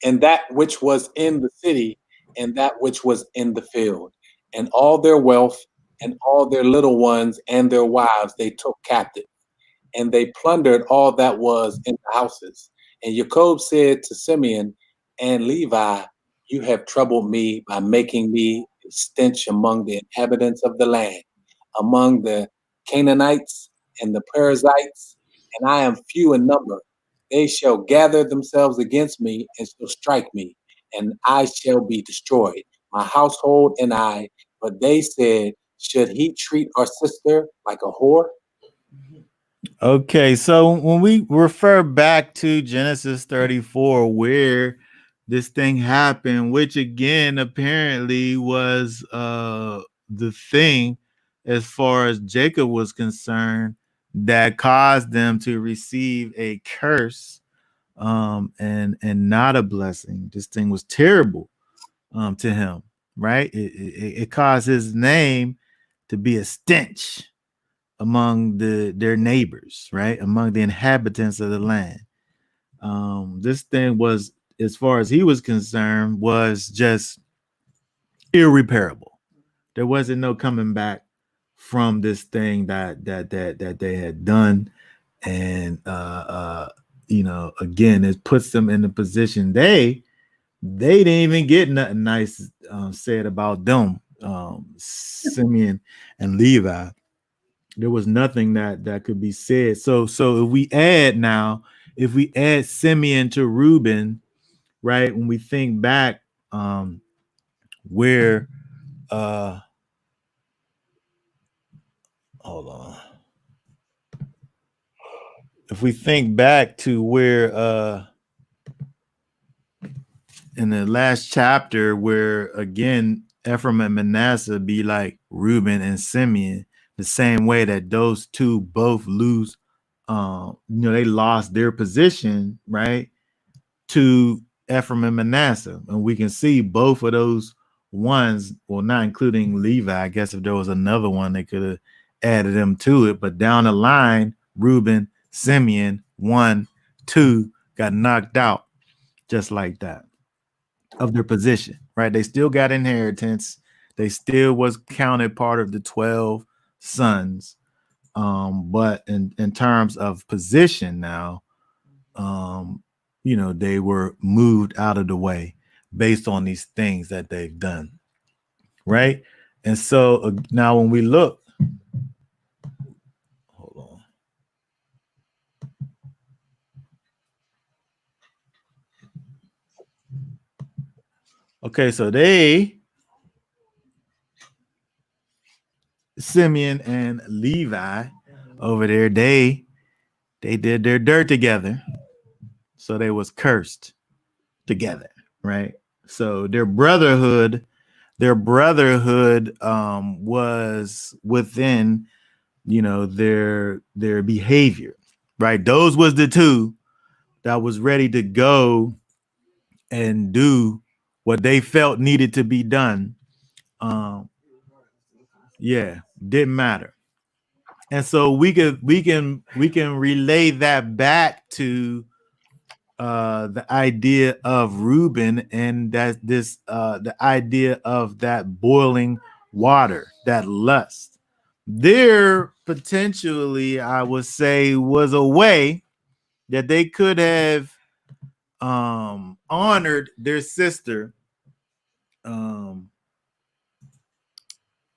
and that which was in the city, and that which was in the field, and all their wealth, and all their little ones and their wives they took captive, and they plundered all that was in the houses. And Jacob said to Simeon and Levi, you have troubled me by making me a stench among the inhabitants of the land, among the Canaanites and the Perizzites, and I am few in number. They shall gather themselves against me and shall strike me, and I shall be destroyed, my household and I. But they said, should he treat our sister like a whore? Okay, so when we refer back to Genesis 34, where this thing happened, which again apparently was the thing as far as Jacob was concerned that caused them to receive a curse and not a blessing. This thing was terrible to him, right? It caused his name to be a stench among their neighbors, right? Among the inhabitants of the land. This thing was, as far as he was concerned, was just irreparable. There wasn't no coming back from this thing that they had done. And again, it puts them in the position they didn't even get nothing nice said about them, Simeon and Levi. There was nothing that could be said. So if we add Simeon to Reuben, right? When we think back, where hold on. If we think back to where in the last chapter, where again Ephraim and Manasseh be like Reuben and Simeon, the same way that those two both lose, they lost their position, right, to Ephraim and Manasseh. And we can see both of those ones, well, not including Levi. I guess if there was another one, they could have added them to it. But down the line, Reuben, Simeon, 1, 2, got knocked out just like that of their position, right? They still got inheritance. They still was counted part of the 12 sons. But in terms of position now, they were moved out of the way based on these things that they've done, right? And so now when we look, hold on. Okay, so Simeon and Levi over there, they did their dirt together. So they was cursed together, right? So their brotherhood was within, their behavior, right? Those was the two that was ready to go and do what they felt needed to be done, um, yeah, didn't matter. And so we can relay that back to the idea of Reuben, and that this the idea of that boiling water, that lust. There potentially, I would say, was a way that they could have honored their sister, um,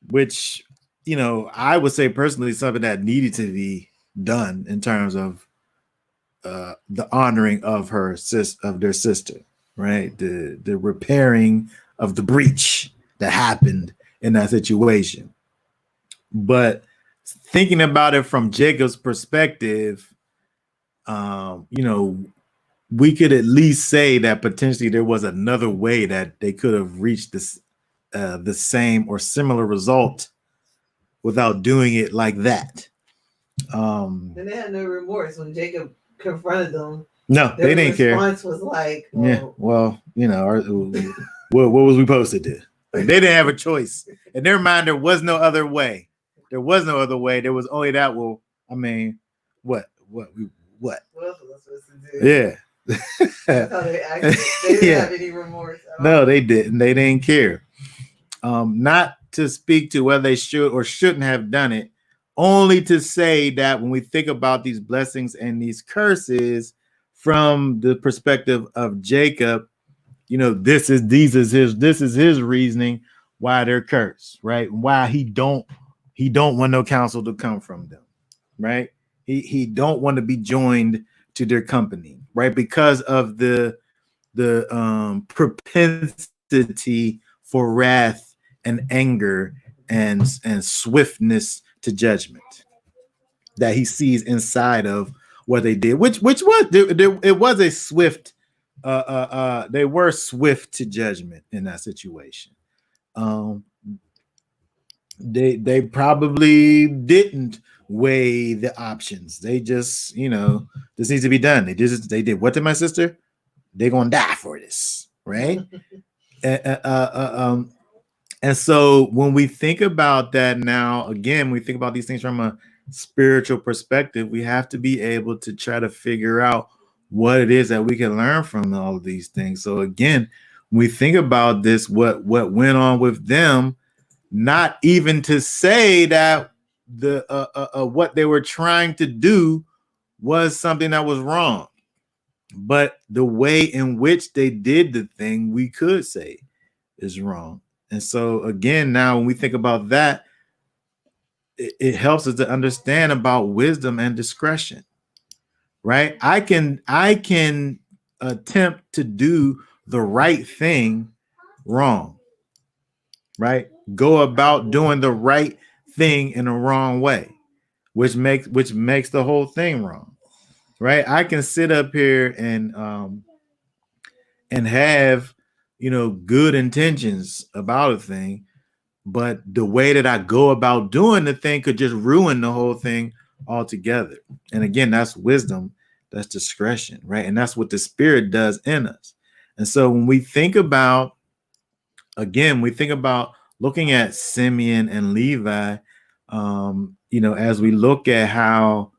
which, I would say personally something that needed to be done in terms of the honoring of their sister, right? The repairing of the breach that happened in that situation. But thinking about it from Jacob's perspective, you know, we could at least say that potentially there was another way that they could have reached the same or similar result without doing it like that. Then they had no remorse when Jacob confronted them. No, they didn't care. Their response was like, what was we supposed to do? Like, they didn't have a choice. In their mind, there was no other way. There was no other way. There was only that. Well, I mean, what? What else was I supposed to do? Yeah. That's how they acted. They didn't have any remorse at all. No, they didn't. They didn't care. Not to speak to whether they should or shouldn't have done it, only to say that when we think about these blessings and these curses from the perspective of Jacob, this is his reasoning why they're cursed, right? Why he don't want no counsel to come from them, right? He don't want to be joined to their company, right? Because of the propensity for wrath and anger and swiftness to judgment that he sees inside of what they did, which was it was a swift. They were swift to judgment in that situation. They probably didn't weigh the options. They just, this needs to be done. They did what to my sister? They're gonna die for this, right? And so when we think about that now, again, we think about these things from a spiritual perspective, we have to be able to try to figure out what it is that we can learn from all of these things. So again, when we think about this, what went on with them, not even to say that the what they were trying to do was something that was wrong, but the way in which they did the thing, we could say is wrong. And so again, now when we think about that, it helps us to understand about wisdom and discretion, right? I can attempt to do the right thing wrong, right? Go about doing the right thing in a wrong way, which makes the whole thing wrong, right? I can sit up here and have good intentions about a thing, but the way that I go about doing the thing could just ruin the whole thing altogether. And again, that's wisdom, that's discretion, right? And that's what the Spirit does in us. And so when we think about, again, looking at Simeon and Levi, as we look at how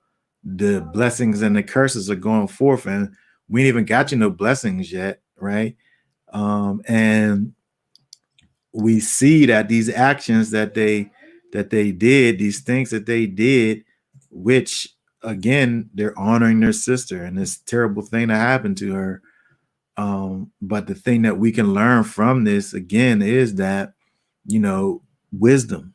the blessings and the curses are going forth, and we ain't even got no blessings yet, right? And we see that these actions that they did, these things that they did, which again, they're honoring their sister and this terrible thing that happened to her. But the thing that we can learn from this again is that, wisdom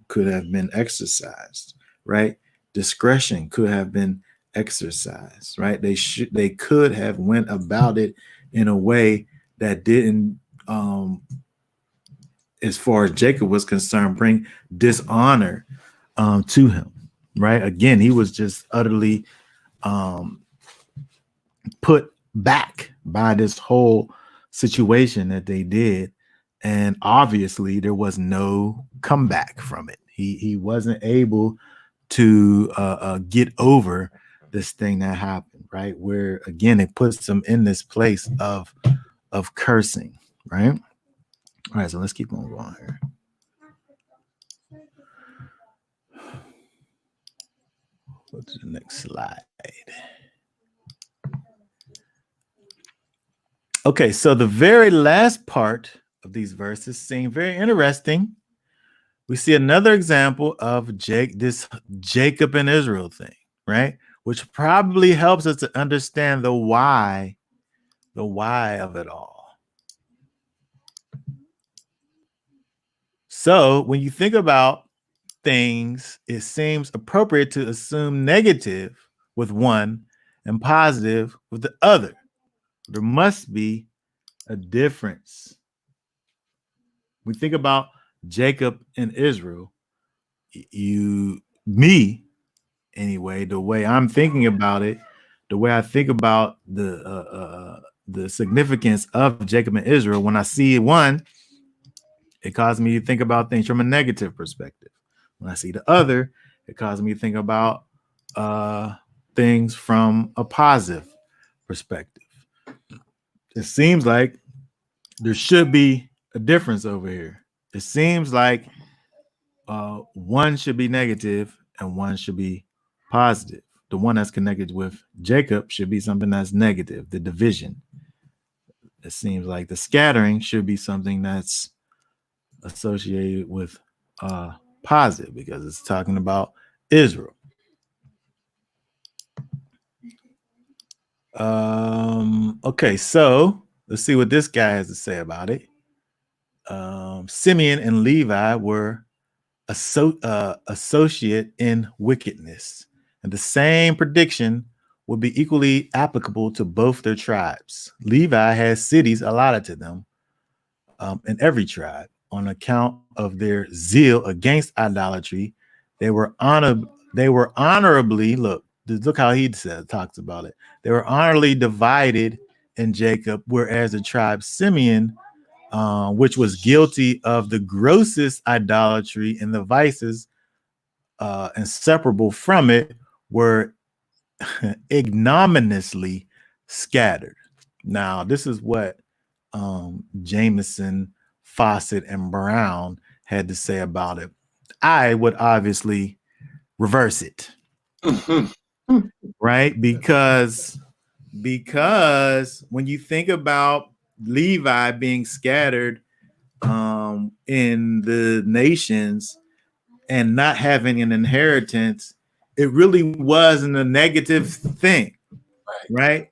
could have been exercised, right? Discretion could have been exercised, right? They could have went about it in a way that didn't, as far as Jacob was concerned, bring dishonor to him, right? Again, he was just utterly put back by this whole situation that they did. And obviously there was no comeback from it. He wasn't able to get over this thing that happened, right? Where again, it puts him in this place of of cursing, right? All right, so let's keep on going here. Go to the next slide. Okay, so the very last part of these verses seem very interesting. We see another example of this Jacob and Israel thing, right? Which probably helps us to understand the why of it all. So when you think about things, it seems appropriate to assume negative with one and positive with the other. There must be a difference. We think about Jacob and Israel. Me anyway, the way I'm thinking about it, the way I think about the significance of Jacob and Israel, when I see one, it causes me to think about things from a negative perspective. When I see the other, it causes me to think about things from a positive perspective. It seems like there should be a difference over here. It seems like one should be negative and one should be positive. The one that's connected with Jacob should be something that's negative, the division. It seems like the scattering should be something that's associated with positive because it's talking about Israel. Okay, so let's see what this guy has to say about it. Simeon and Levi were associate in wickedness, and the same prediction would be equally applicable to both their tribes. Levi has cities allotted to them in every tribe on account of their zeal against idolatry. They were honorably look how he talks about it. They were honorably divided in Jacob, whereas the tribe Simeon, which was guilty of the grossest idolatry and the vices inseparable from it, were ignominiously scattered. Now, this is what Jameson, Fawcett, and Brown had to say about it. I would obviously reverse it, right? Because when you think about Levi being scattered in the nations and not having an inheritance, it really wasn't a negative thing, right?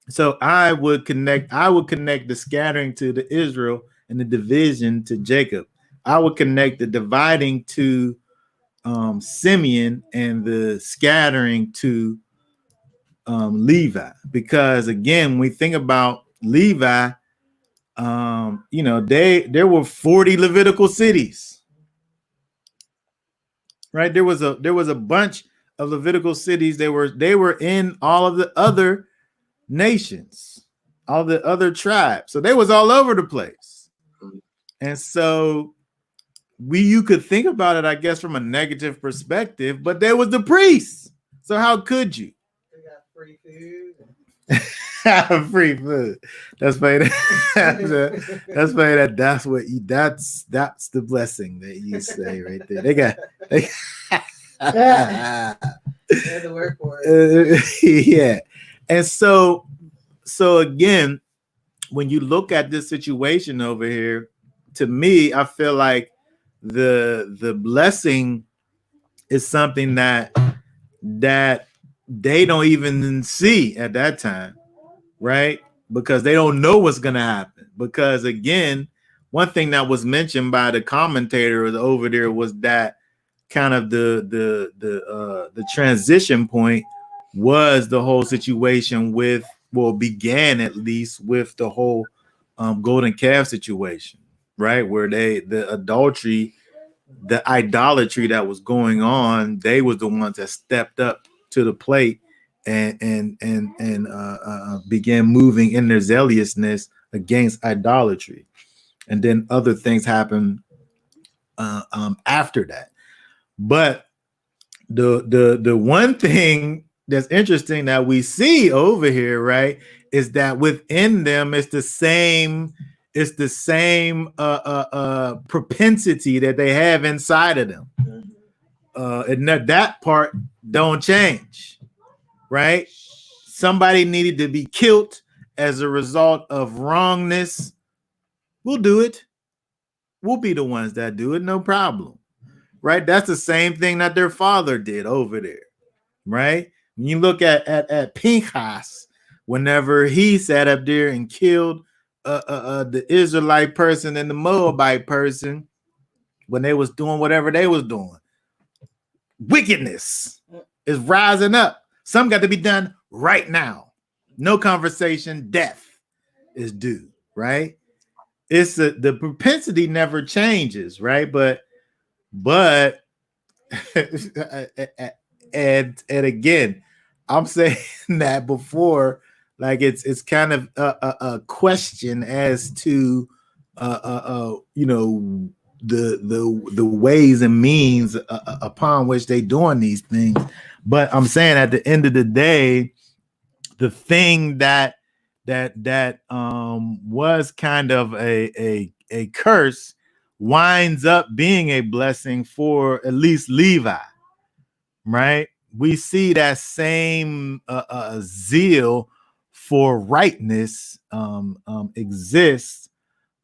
So I would connect the scattering to the Israel and the division to Jacob. I would connect the dividing to Simeon and the scattering to Levi, because again, when we think about Levi, there were 40 Levitical cities, right? There was a bunch of Levitical cities. They were in all of the other nations, all the other tribes. So they was all over the place. And so you could think about it, I guess, from a negative perspective, but there was the priests. So how could you? They got free food. Free food. That's funny. That's funny. That's the blessing that you say right there. They had to work for it. Yeah. And so again, when you look at this situation over here, to me, I feel like the blessing is something that they don't even see at that time, right? Because they don't know what's going to happen. Because again, one thing that was mentioned by the commentator over there was that kind of the transition point was the whole situation began at least with the whole golden calf situation, right? Where the idolatry that was going on, they was the ones that stepped up to the plate and began moving in their zealousness against idolatry. And then other things happen after that. But the one thing that's interesting that we see over here, right, is that within them it's the same propensity that they have inside of them. And that part don't change, right? Somebody needed to be killed as a result of wrongness. We'll do it. We'll be the ones that do it, no problem. Right? That's the same thing that their father did over there. Right? When you look at Pinchas, whenever he sat up there and killed the Israelite person and the Moabite person when they was doing whatever they was doing, wickedness is rising up. Some got to be done right now. No conversation. Death is due. Right? It's the propensity never changes. Right? But and again, I'm saying that before, like it's kind of a question as to you know, the ways and means upon which they doing these things. But I'm saying at the end of the day, the thing that was kind of a curse winds up being a blessing for at least Levi, right? We see that same zeal for rightness exists,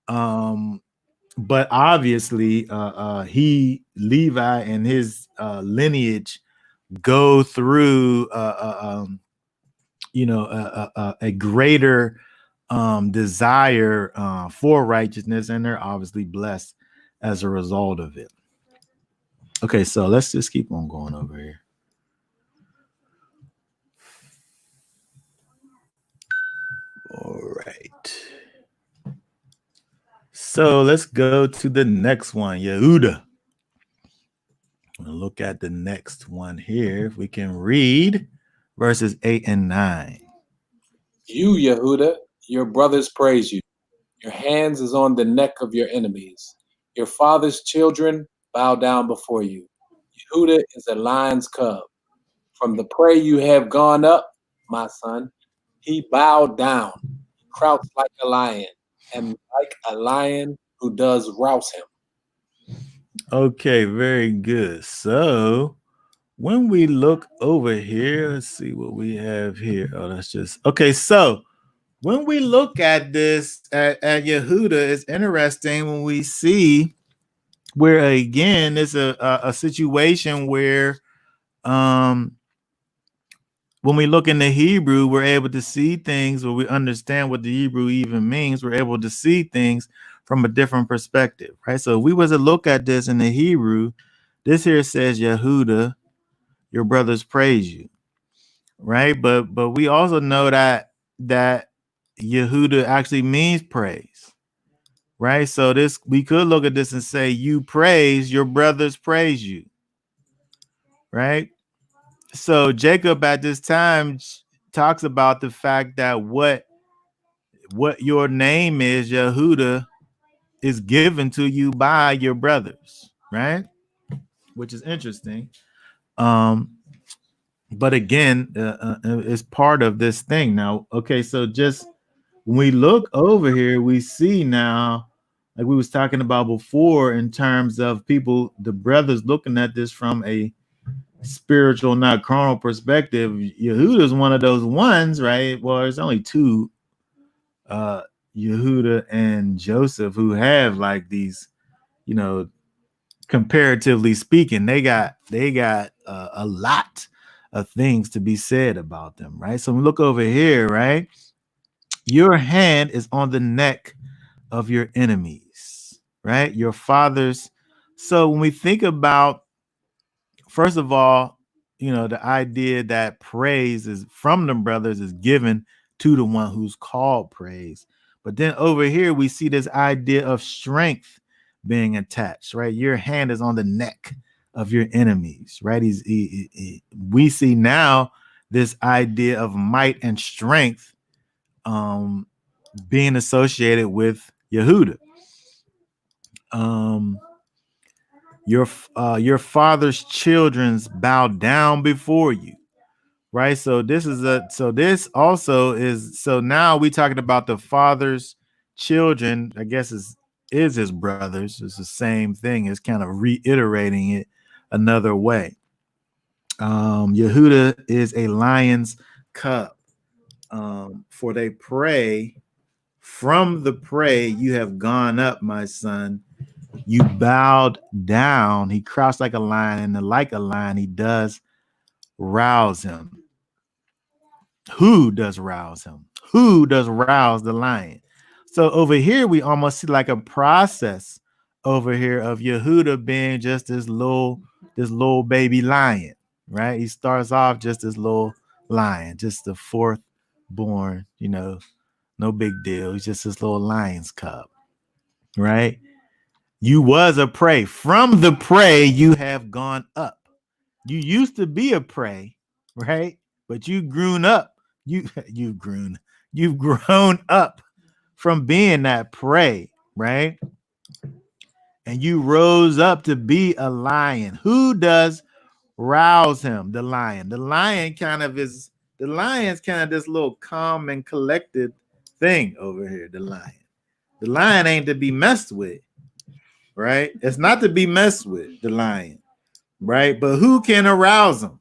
but obviously Levi and his lineage go through a greater desire for righteousness, and they're obviously blessed as a result of it. Okay, so let's just keep on going over here. All right. So let's go to the next one, Yehuda. Look at the next one here. If we can read verses 8 and 9. You, Yehuda, your brothers praise you. Your hands is on the neck of your enemies. Your father's children bow down before you. Yehuda is a lion's cub. From the prey you have gone up, my son. He bowed down, crouched like a lion, and like a lion who does rouse him. Okay, very good. So when we look over here, let's see what we have here. Oh, that's just okay. So when we look at this at Yehuda, it's interesting when we see where again it's a situation where when we look in the Hebrew, we're able to see things, or we understand what the Hebrew even means. We're able to see things from a different perspective, right? So if we was to look at this in the Hebrew, this here says Yehuda, your brothers praise you, right? But we also know that Yehuda actually means praise, right? So this, we could look at this and say, you praise, your brothers praise you, right? So Jacob at this time talks about the fact that what your name is, Yehuda, is given to you by your brothers, right? Which is interesting. But again, it's part of this thing. Now, okay, so just when we look over here, we see now, like we was talking about before, in terms of people, the brothers looking at this from a spiritual, not carnal perspective. Yehuda is one of those ones, right? Well, there's only two, Yehuda and Joseph, who have like these, you know, comparatively speaking, they got a lot of things to be said about them, right? So we look over here, right? Your hand is on the neck of your enemies, right? Your fathers. So when we think about, first of all, you know, the idea that praise is from the brothers is given to the one who's called praise. But then over here, we see this idea of strength being attached, right? Your hand is on the neck of your enemies, right? We see now this idea of might and strength being associated with Yehuda. Your father's children's bow down before you, right? So this also is, so now we talking about the father's children, I guess is his brothers. It's the same thing. It's kind of reiterating it another way. Yehuda is a lion's cub. For they prey from the prey you have gone up, my son. You bowed down. He crouched like a lion, and like a lion, he does rouse him. Who does rouse him? Who does rouse the lion? So over here, we almost see like a process over here of Yehuda being just this little baby lion, right? He starts off just this little lion, just the fourth born, no big deal. He's just this little lion's cub, right? You was a prey. From the prey, you have gone up. You used to be a prey, right? But you've grown up. You've grown up from being that prey, right? And you rose up to be a lion. Who does rouse him? The lion. The lion's kind of this little calm and collected thing over here. The lion. The lion ain't to be messed with, right? It's not to be messed with, the lion, right? But who can arouse them,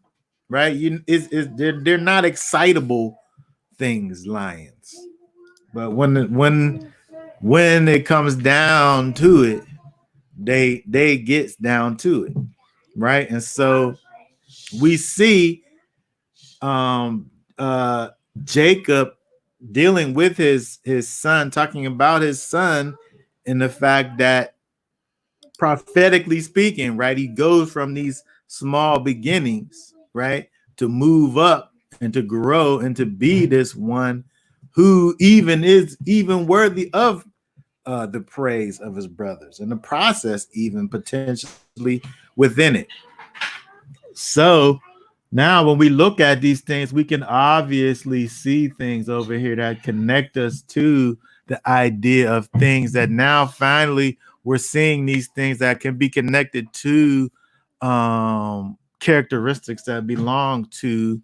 right? They're not excitable things, lions. But when it comes down to it, they gets down to it, right? And so we see Jacob dealing with his son, talking about his son, and the fact that prophetically speaking, right, he goes from these small beginnings, right, to move up and to grow and to be this one who is worthy of the praise of his brothers, and the process even potentially within it. So now when we look at these things, we can obviously see things over here that connect us to the idea of things that now finally we're seeing these things that can be connected to characteristics that belong to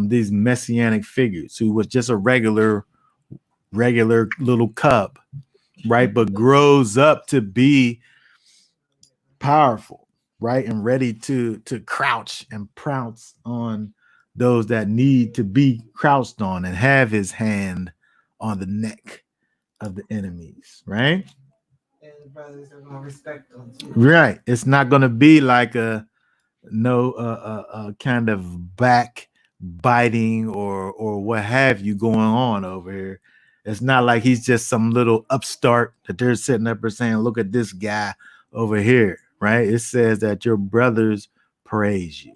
these messianic figures, who was just a regular little cub, right? But grows up to be powerful, right? And ready to crouch and pounce on those that need to be crouched on, and have his hand on the neck of the enemies, right? And brothers are gonna respect them too. Right. It's not going to be like a kind of backbiting or what have you going on over here. It's not like he's just some little upstart that they're sitting up and saying, look at this guy over here, right? It says that your brothers praise you.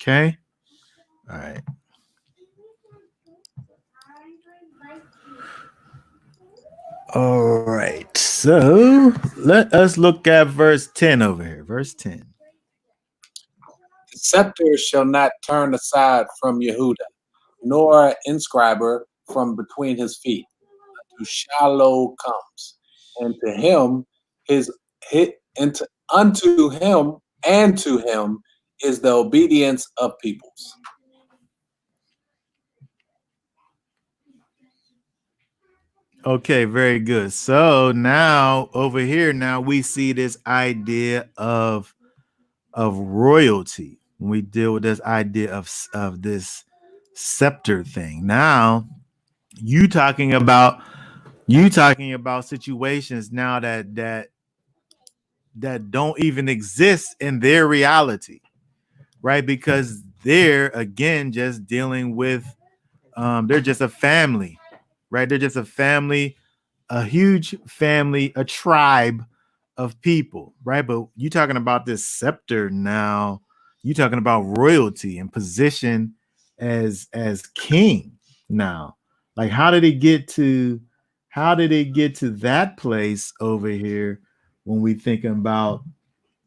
Okay. All right. All right. So let us look at verse 10 over here. Verse 10. The scepter shall not turn aside from Yehuda, nor inscriber from between his feet, until Shiloh comes, and to him unto him and to him is the obedience of peoples. Okay, very good. So now over here, now we see this idea of royalty. When we deal with this idea of this scepter thing. Now you talking about situations now that don't even exist in their reality, right? Because they're again just dealing with they're just a family, right? They're just a family, a huge family, a tribe of people, right? But you talking about this scepter now, you talking about royalty and position as king now. Like how did it get to that place over here when we think about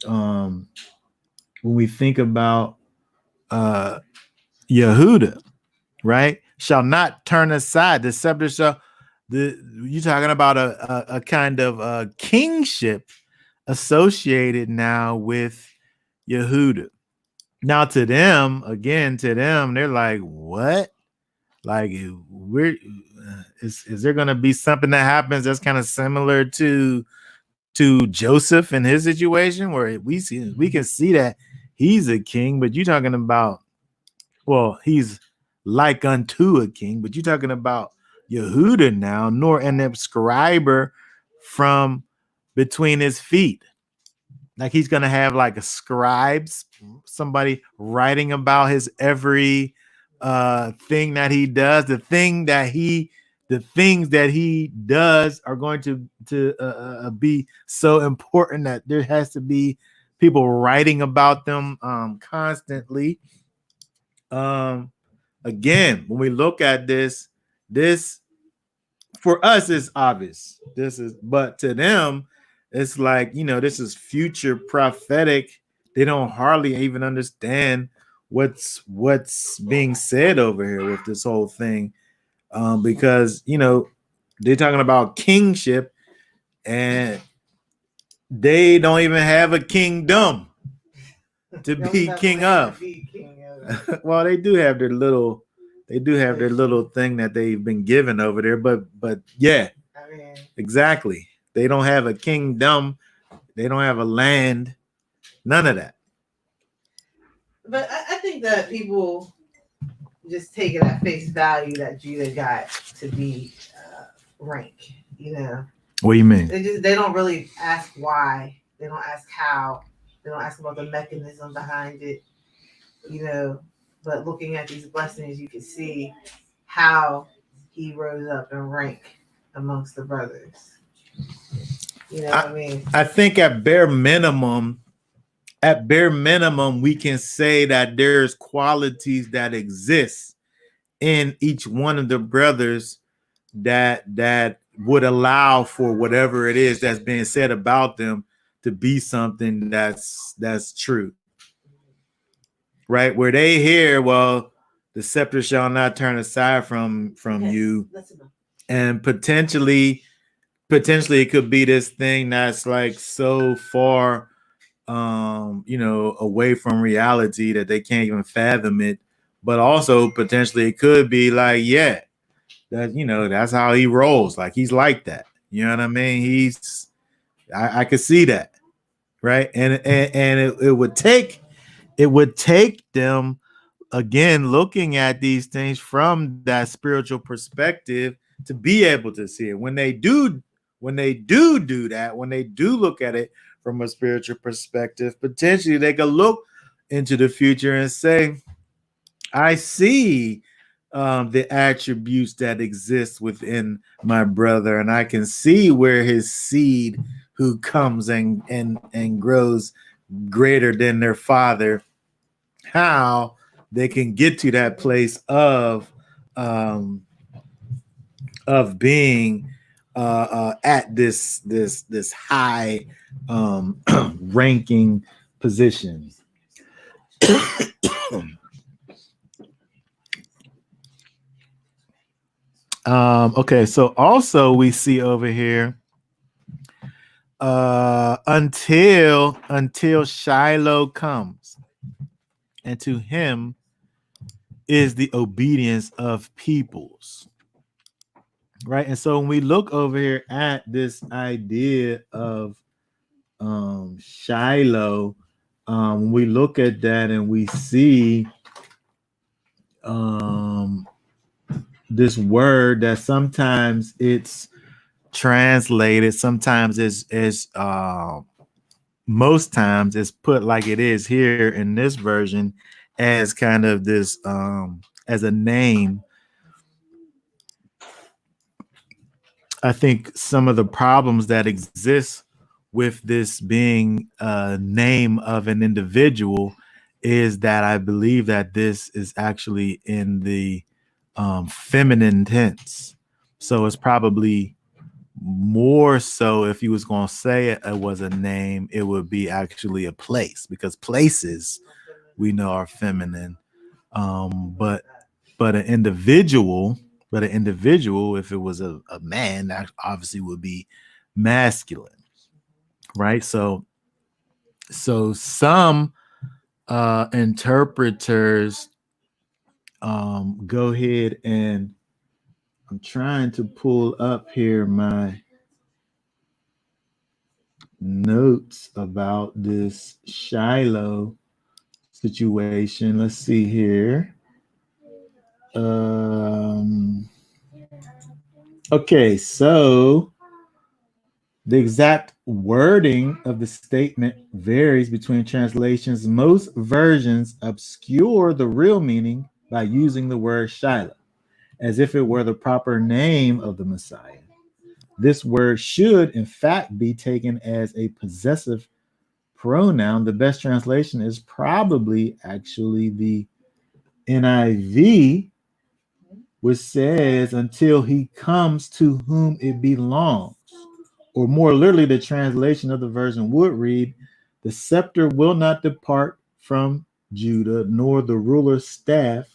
um uh Yehuda, right? Shall not turn aside. The scepter shall you talking about a kind of kingship associated now with Yehuda. Now to them, again, to them, they're like, what? Like, we're is there going to be something that happens that's kind of similar to Joseph and his situation, where we can see that he's a king, but you're talking about, well, he's like unto a king, but you're talking about Yehuda now, nor an inscriber from between his feet. Like he's gonna have like a scribes, somebody writing about his every thing that he does, the things that he does are going to be so important that there has to be people writing about them constantly. Again, when we look at this for us is obvious. But to them, it's like, this is future prophetic. They don't hardly even understand what's being said over here with this whole thing. Because they're talking about kingship, and they don't even have a kingdom to be king of. Well, they do have their little thing that they've been given over there, but yeah, I mean, exactly. They don't have a kingdom, they don't have a land, none of that. but I think that people just take it at face value that Judah got to be rank. What do you mean? They don't really ask why. They don't ask how. They don't ask about the mechanism behind it. But looking at these blessings, you can see how he rose up in rank amongst the brothers. You know what I mean? I think at bare minimum, we can say that there's qualities that exist in each one of the brothers that would allow for whatever it is that's being said about them to be something that's true. Right? Where they hear, well, the scepter shall not turn aside from you. And potentially it could be this thing that's like so far away from reality that they can't even fathom it. But also potentially it could be like, yeah, that that's how he rolls. Like he's like that. You know what I mean? I could see that. Right. And it would take them, again, looking at these things from that spiritual perspective, to be able to see it. When they do that, when they do look at it from a spiritual perspective, potentially they could look into the future and say, I see the attributes that exist within my brother, and I can see where his seed who comes and grows greater than their father, how they can get to that place of being at this high ranking position. Okay, so also we see over here until Shiloh comes, and to him is the obedience of peoples. Right. And so when we look over here at this idea of Shiloh, we look at that and we see this word that sometimes it's translated, sometimes is most times it's put like it is here in this version as kind of this as a name. I think some of the problems that exist with this being a name of an individual is that I believe that this is actually in the feminine tense. So it's probably more so, if you was going to say it was a name, it would be actually a place, because places we know are feminine. But an individual, if it was a man, that obviously would be masculine, right? So some interpreters go ahead and I'm trying to pull up here my notes about this Shiloh situation. Let's see here. Okay, so the exact wording of the statement varies between translations. Most versions obscure the real meaning by using the word Shiloh as if it were the proper name of the Messiah. This word should, in fact, be taken as a possessive pronoun. The best translation is probably actually the NIV, which says, until he comes to whom it belongs. Or more literally, the translation of the version would read, the scepter will not depart from Judah, nor the ruler's staff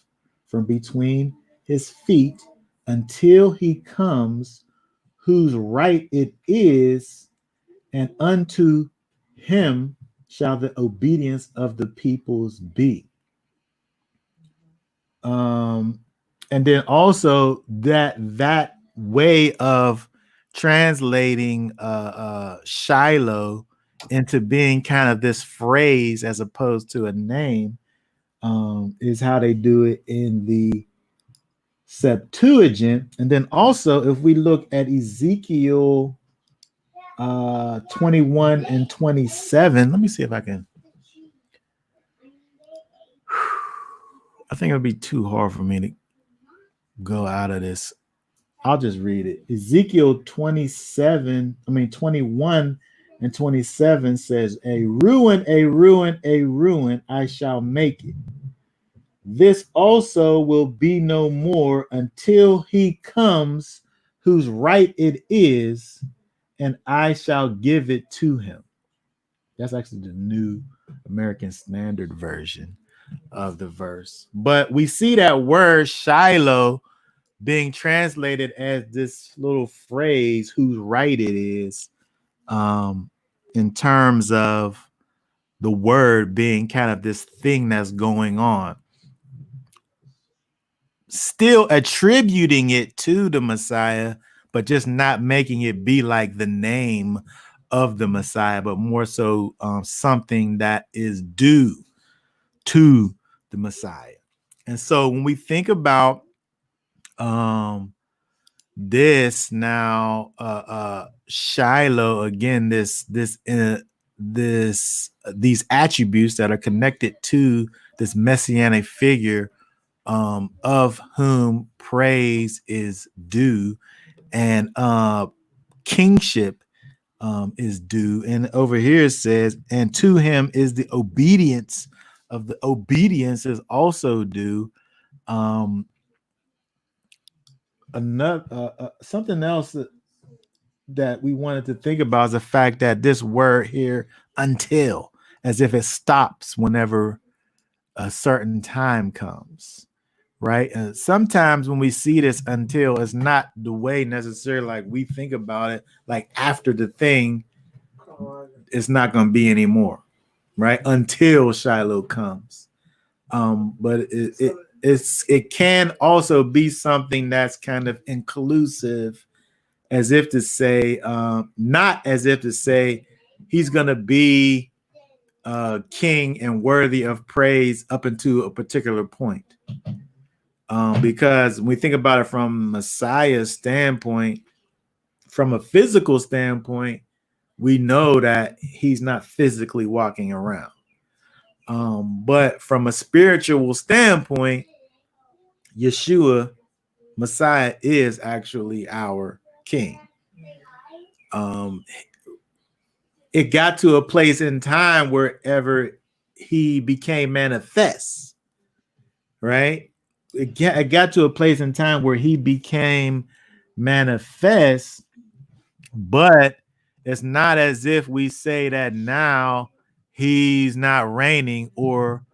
from between his feet until he comes whose right it is, and unto him shall the obedience of the peoples be. And then also that way of translating Shiloh into being kind of this phrase as opposed to a name is how they do it in the Septuagint. And then also, if we look at Ezekiel 21 and 27, let me see if I can. I think it would be too hard for me to go out of this. I'll just read it. Ezekiel 21 and 27 says, a ruin, a ruin, a ruin, I shall make it. This also will be no more until he comes whose right it is, and I shall give it to him. That's actually the New American Standard Version of the verse. But we see that word Shiloh being translated as this little phrase, whose right it is, in terms of the word being kind of this thing that's going on. Still attributing it to the Messiah, but just not making it be like the name of the Messiah, but more so something that is due to the Messiah. And so when we think about this now, Shiloh, again, these attributes that are connected to this messianic figure, of whom praise is due, and kingship is due. And over here it says, and to him is the obedience of the obedience is also due. Another something else that we wanted to think about is the fact that this word here, until, as if it stops whenever a certain time comes, right? Sometimes when we see this until, it's not the way necessarily like we think about it, like after the thing, it's not going to be anymore, right? Until Shiloh comes. But it can also be something that's kind of inclusive, as if to say, not as if to say he's going to be king and worthy of praise up until a particular point. Because when we think about it from Messiah's standpoint, from a physical standpoint, we know that he's not physically walking around. But from a spiritual standpoint, Yeshua, Messiah, is actually our king. It got to a place in time wherever he became manifest, right? It got to a place in time where he became manifest, but it's not as if we say that now he's not reigning, or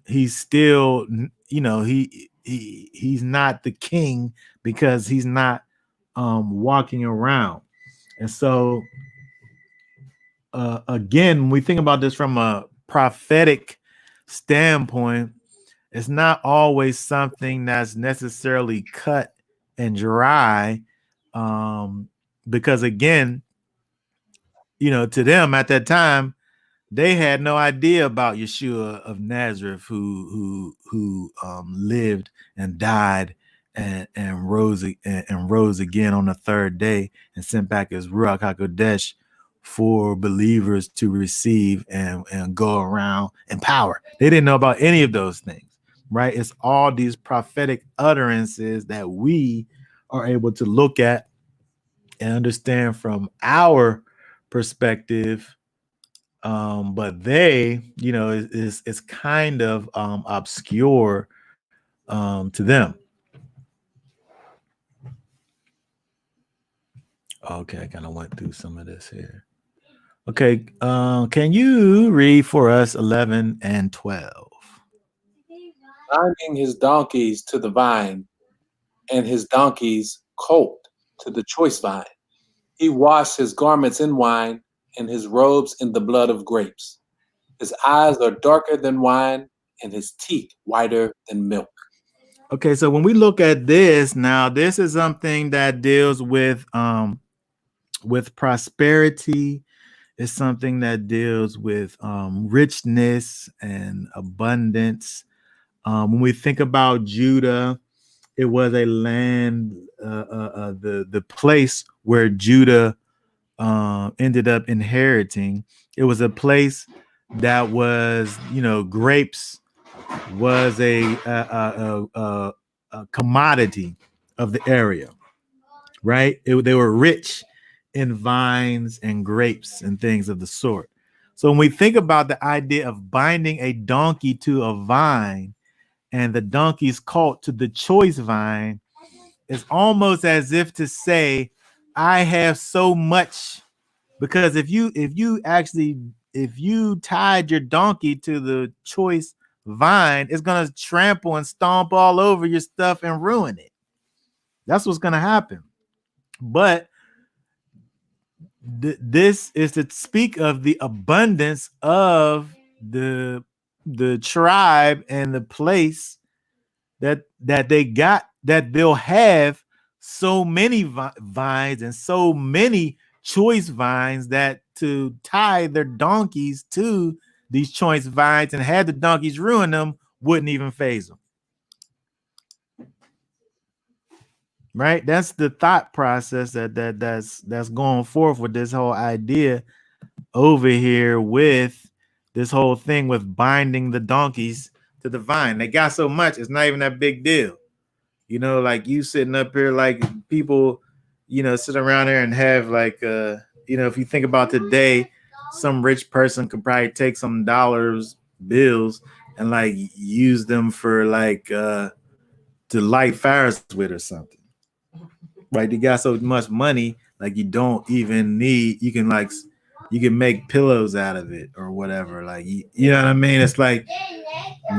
he's still, he's not the king, because he's not walking around. And so again, when we think about this from a prophetic standpoint, it's not always something that's necessarily cut and dry. Because again, to them at that time, they had no idea about Yeshua of Nazareth, who lived and died and rose again on the third day and sent back his Ruach Hakodesh for believers to receive and go around in power. They didn't know about any of those things, right? It's all these prophetic utterances that we are able to look at and understand from our perspective. But they, it's kind of obscure to them. Okay, I kind of went through some of this here. Okay, can you read for us 11 and 12? Binding his donkeys to the vine, and his donkey's colt to the choice vine. He washed his garments in wine, and his robes in the blood of grapes. His eyes are darker than wine, and his teeth whiter than milk. Okay, so when we look at this now, this is something that deals with prosperity. It's something that deals with richness and abundance. When we think about Judah, it was a land, the place where Judah ended up inheriting. It was a place that was, grapes was a commodity of the area, right? They were rich in vines and grapes and things of the sort. So when we think about the idea of binding a donkey to a vine and the donkey's colt to the choice vine, it's almost as if to say, I have so much. Because if you tied your donkey to the choice vine, it's gonna trample and stomp all over your stuff and ruin it. That's what's gonna happen. But this is to speak of the abundance of the tribe and the place that they got, that they'll have so many vines and so many choice vines that to tie their donkeys to these choice vines and had the donkeys ruin them wouldn't even phase them. Right? That's the thought process that's going forth with this whole idea over here with this whole thing with binding the donkeys to the vine. They got so much, it's not even that big deal. Like you sitting up here, like people, sit around there and have like, if you think about today, some rich person could probably take some dollars bills and like use them for like to light fires with or something. Right? You got so much money, like you don't even need. You can make pillows out of it or whatever. Like you know what I mean? It's like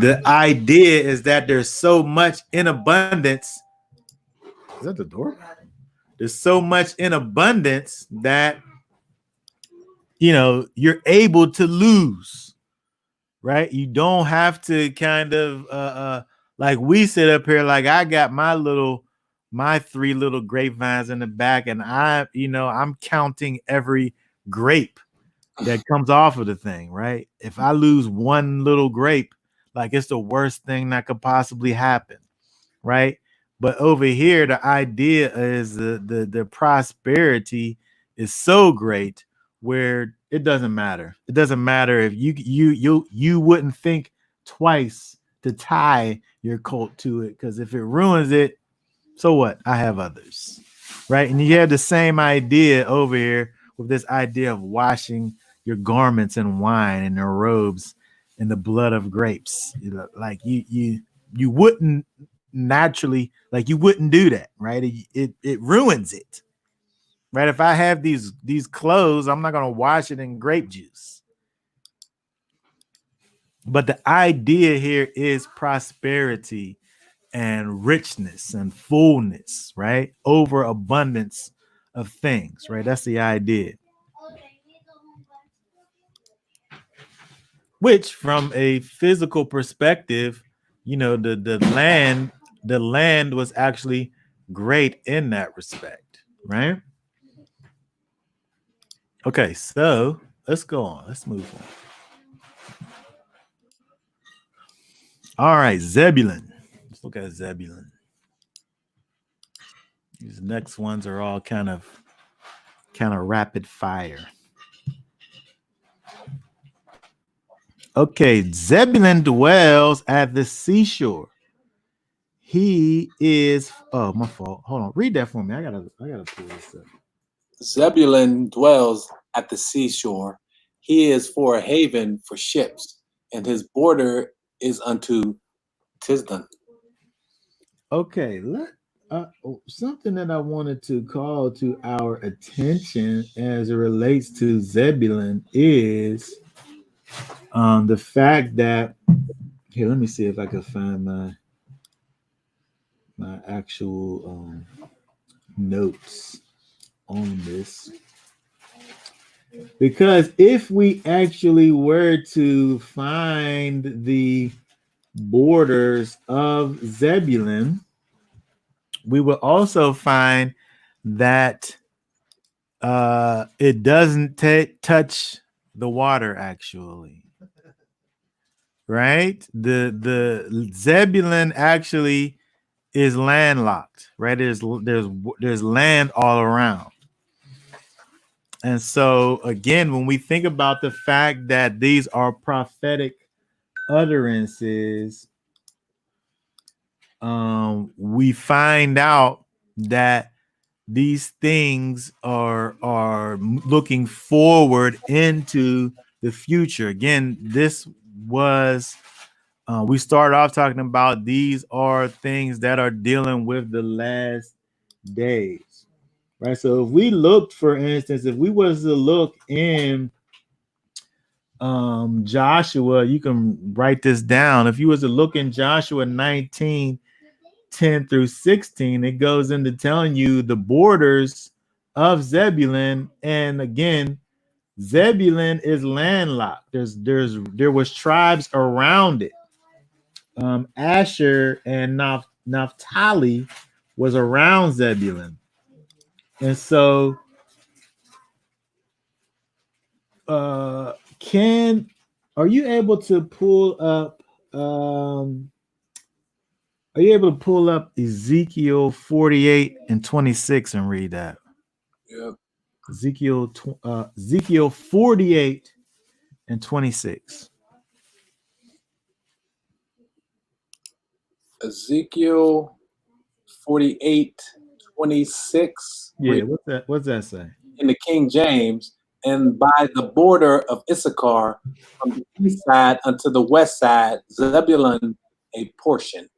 the idea is that there's so much in abundance. Is that the door? There's so much in abundance that you're able to lose, right? You don't have to kind of like we sit up here, like I got my 3 little grapevines in the back, and I'm counting every grape that comes off of the thing, right? If I lose one little grape, like it's the worst thing that could possibly happen, right? But over here, the idea is the prosperity is so great where it doesn't matter. It doesn't matter if you wouldn't think twice to tie your colt to it, because if it ruins it, so what? I have others, right? And you have the same idea over here with this idea of washing your garments in wine and your robes in the blood of grapes. Like you wouldn't naturally, like you wouldn't do that, right? It ruins it, right? If I have these clothes, I'm not going to wash it in grape juice. But the idea here is prosperity and richness and fullness, right? Overabundance of things, right? That's the idea. which from a physical perspective, the land was actually great in that respect, right? Okay, so let's go on. Let's move on. All right, Zebulun. Let's look at Zebulun. These next ones are all kind of rapid fire. Okay, Zebulun dwells at the seashore. He is my fault. Hold on. Read that for me. I gotta pull this up. Zebulun dwells at the seashore. He is for a haven for ships, and his border is unto Tisdan. Okay, something that I wanted to call to our attention as it relates to Zebulun is the fact that here, let me see if I can find my actual notes on this. Because if we actually were to find the borders of Zebulun, we will also find that it doesn't touch the water actually, right? The Zebulun actually is landlocked, right? There's land all around. And so again, when we think about the fact that these are prophetic utterances, we find out that these things are looking forward into the future. Again, this was we started off talking about these are things that are dealing with the last days, right? So if we looked, for instance, if we was to look in Joshua, you can write this down. If you was to look in Joshua 19:10 through 16, it goes into telling you the borders of Zebulun. And again, Zebulun is landlocked. There was tribes around it. Asher and Naphtali was around Zebulun. And so are you able to pull up are you able to pull up Ezekiel 48 and 26 and read that? Yeah. Ezekiel 48 and 26. Ezekiel 48:26. Yeah, what's that say? In the King James, and by the border of Issachar, from the east side unto the west side, Zebulun a portion.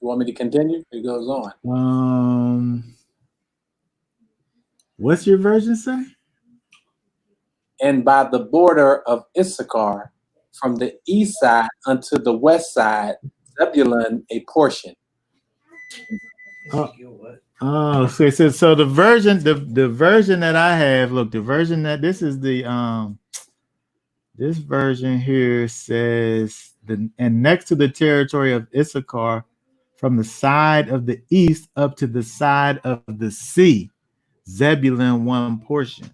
You want me to continue? It goes on. What's your version say? And by the border of Issachar, from the east side unto the west side, Zebulun a portion. So the version, the version that I have, look, the version that this is the this version here says and next to the territory of Issachar, from the side of the east up to the side of the sea, Zebulun one portion.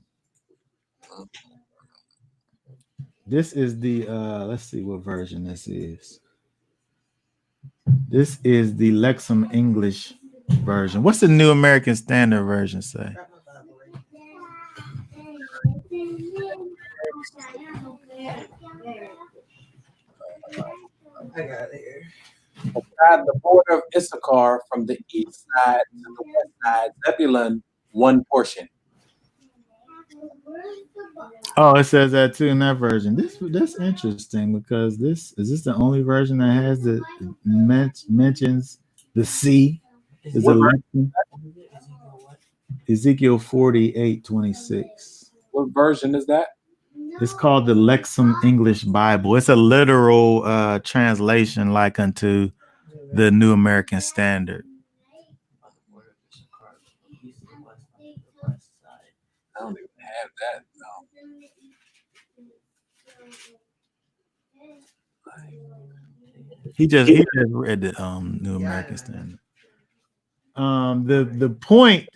This is the let's see what version this is. This is the Lexham English version. What's the New American Standard version say? I got it here. Beside the border of Issachar, from the east side to the west side, Zebulun one portion. Oh, it says that too in that version. That's interesting because this the only version that has the mentions the sea. Is What, Ezekiel 48:26. what version is that? It's called the Lexham English Bible. It's a literal translation like unto the New American Standard. I don't even have that. He just read the New American Standard. The point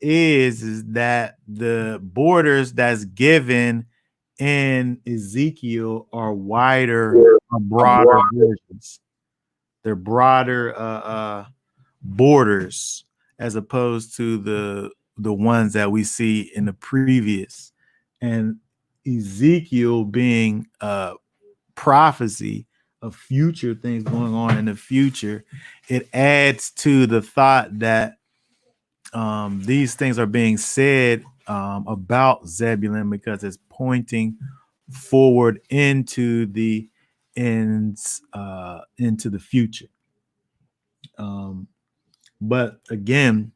is that the borders that's given in Ezekiel are wider, are broader versions. They're broader borders as opposed to the ones that we see in the previous. And Ezekiel being prophecy of future things going on in the future, it adds to the thought that these things are being said about Zebulun because it's pointing forward into the into the future. But again,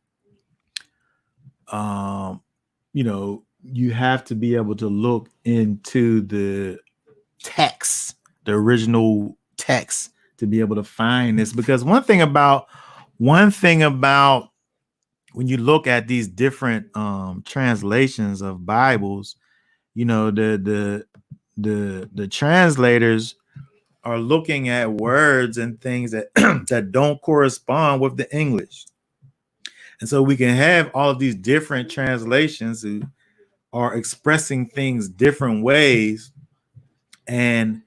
you have to be able to look into the text, the original text, to be able to find this. Because one thing about when you look at these different translations of Bibles, the translators are looking at words and things that that don't correspond with the English. And so we can have all of these different translations who are expressing things different ways, and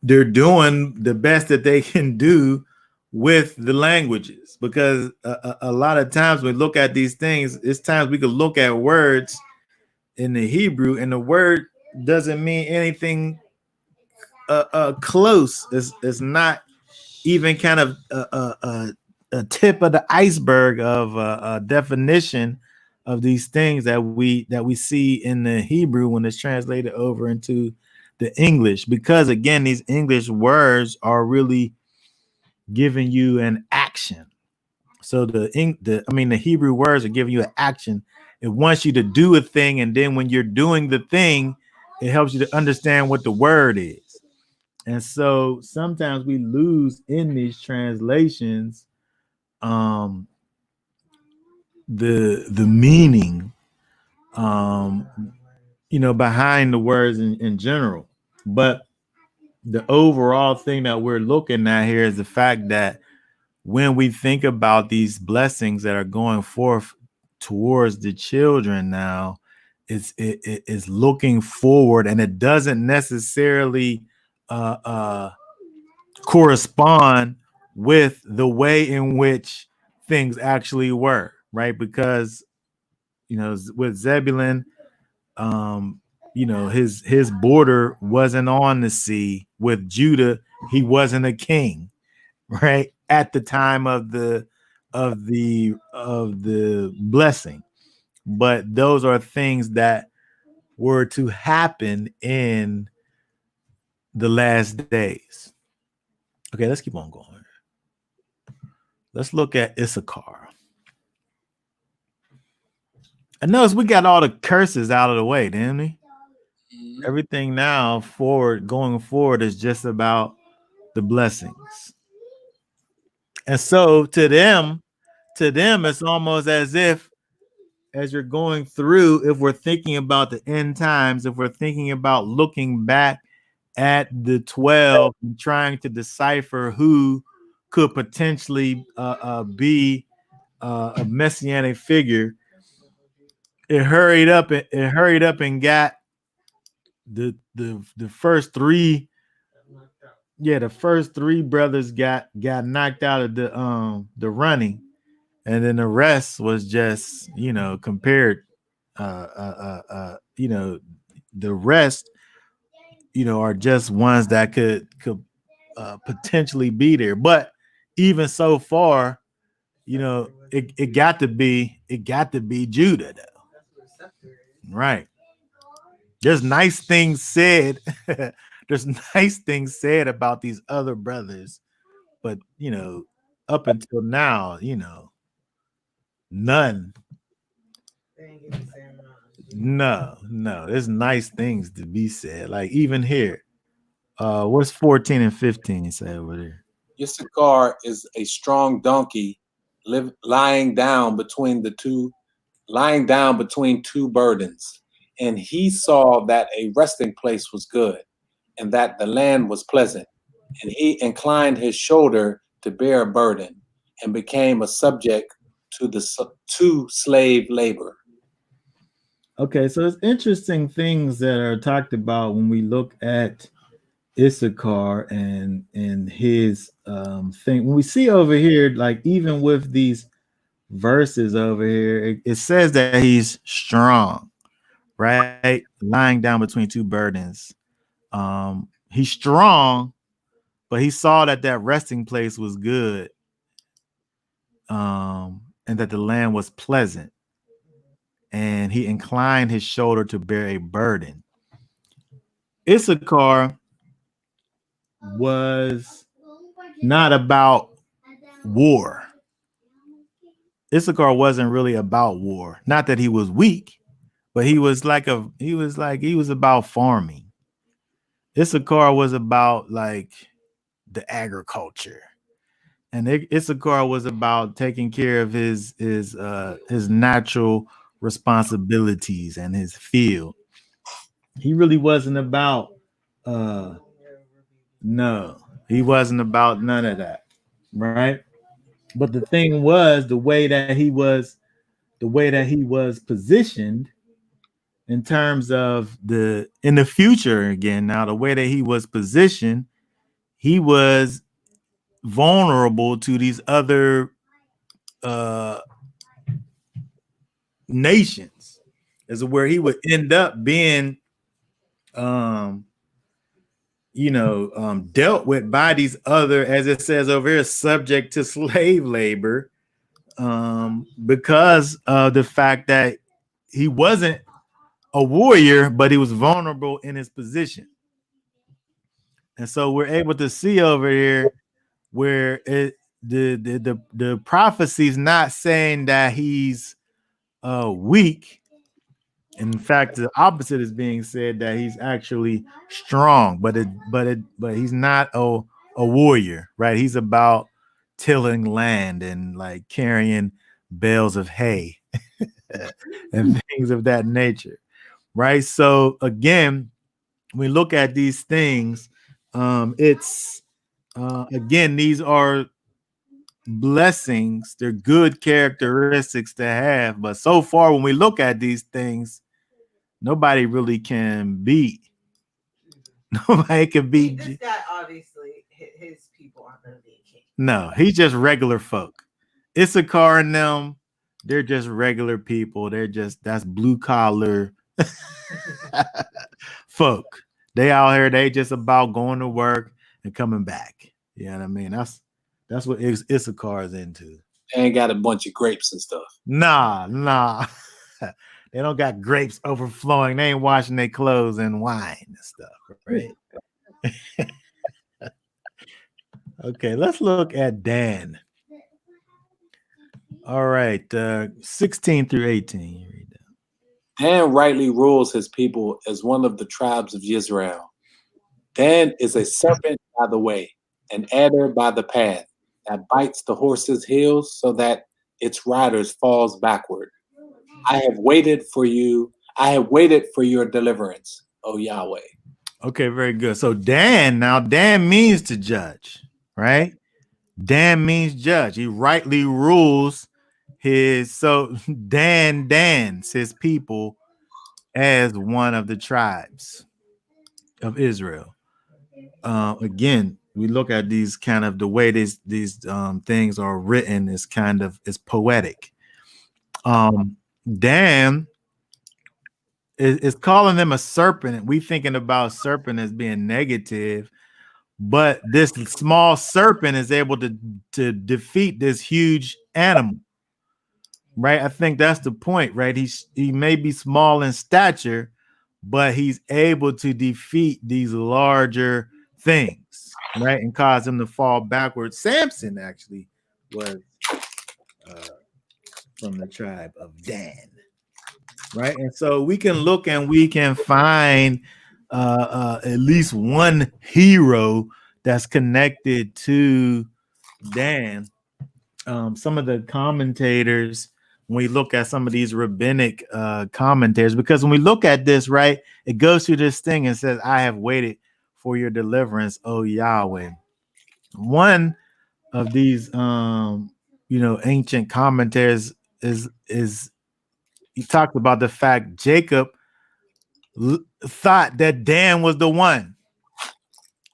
they're doing the best that they can do with the languages. Because a lot of times we look at these things, it's times we could look at words in the Hebrew and the word doesn't mean anything close. It's not even kind of a tip of the iceberg of a definition of these things that we see in the Hebrew when it's translated over into the English. Because again, these English words are really giving you an action. So the Hebrew words are giving you an action. It wants you to do a thing, and then when you're doing the thing, it helps you to understand what the word is. And so sometimes we lose in these translations the meaning behind the words in general. But the overall thing that we're looking at here is the fact that when we think about these blessings that are going forth towards the children now, it is looking forward, and it doesn't necessarily correspond with the way in which things actually were, right? Because with Zebulun, his border wasn't on the sea. With Judah, he wasn't a king, right, at the time of the blessing. But those are things that were to happen in the last days. Okay, let's keep on going. Let's look at Issachar. I notice we got all the curses out of the way, didn't we? Mm-hmm. Everything now going forward is just about the blessings. And so to them, it's almost as if, as you're going through, if we're thinking about the end times, if we're thinking about looking back at the 12 and trying to decipher who could potentially be a messianic figure, it hurried up and got the first three. Yeah, the first three brothers got knocked out of the running, and then the rest was just compared. The rest are just ones that could potentially be there. But even so far, it got to be Judah, though. Right. There's nice things said. There's nice things said about these other brothers, but up until now, none. No. There's nice things to be said. Like even here, what's 14 and 15 say over there? Issachar is a strong donkey lying down between two burdens. And he saw that a resting place was good, and that the land was pleasant. And he inclined his shoulder to bear a burden, and became a subject to slave labor. Okay, so it's interesting things that are talked about when we look at Issachar and his thing. When we see over here, like even with these verses over here, it says that he's strong, right? Lying down between two burdens. He's strong, but he saw that that resting place was good, and that the land was pleasant, and he inclined his shoulder to bear a burden. Issachar was not about war. Issachar wasn't really about war. Not that he was weak, but he was about farming. Issachar was about like the agriculture. And Issachar was about taking care of his natural responsibilities and his field. He really wasn't about uh no, he wasn't about none of that, right? But the thing was the way that he was positioned in terms of the in the future again. Now the way that he was positioned, he was vulnerable to these other uh nations, is where he would end up being um dealt with by these other, as it says over here, subject to slave labor, because of the fact that he wasn't a warrior, but he was vulnerable in his position. And so we're able to see over here where the prophecy's not saying that he's weak. In fact, the opposite is being said, that he's actually strong, but he's not a warrior, right? He's about tilling land and like carrying bales of hay and things of that nature, right? So again, we look at these things. It's again, these are blessings. They're good characteristics to have, but so far, when we look at these things, nobody really can beat. Nobody can beat. This guy obviously his people aren't going to be king. No, he's just regular folk. Issachar and them, they're just regular people. That's blue collar folk. They out here. They just about going to work and coming back. You know what I mean? That's what Issachar is into. They ain't got a bunch of grapes and stuff. Nah. They don't got grapes overflowing. They ain't washing their clothes and wine and stuff, right? Okay, let's look at Dan. All right, 16 through 18. Read that. Dan rightly rules his people as one of the tribes of Israel. Dan is a serpent by the way, an adder by the path, that bites the horse's heels so that its riders falls backward. I have waited for you. I have waited for your deliverance, O Yahweh. Okay, very good. So Dan means to judge, right? Dan means judge. He rightly rules Dan dans his people as one of the tribes of Israel. Again, we look at these kind of the way these things are written is kind of is poetic. Dan is calling them a serpent, and we thinking about serpent as being negative, but this small serpent is able to defeat this huge animal, right? I think that's the point, right? He may be small in stature, but he's able to defeat these larger things, right? And cause them to fall backwards. Samson actually was from the tribe of Dan, right? And so we can look and we can find at least one hero that's connected to Dan some of the commentators, when we look at some of these rabbinic commentators, because when we look at this, right, it goes through this thing and says, I have waited for your deliverance, O Yahweh. One of these ancient commentators is he talked about the fact Jacob thought that Dan was the one.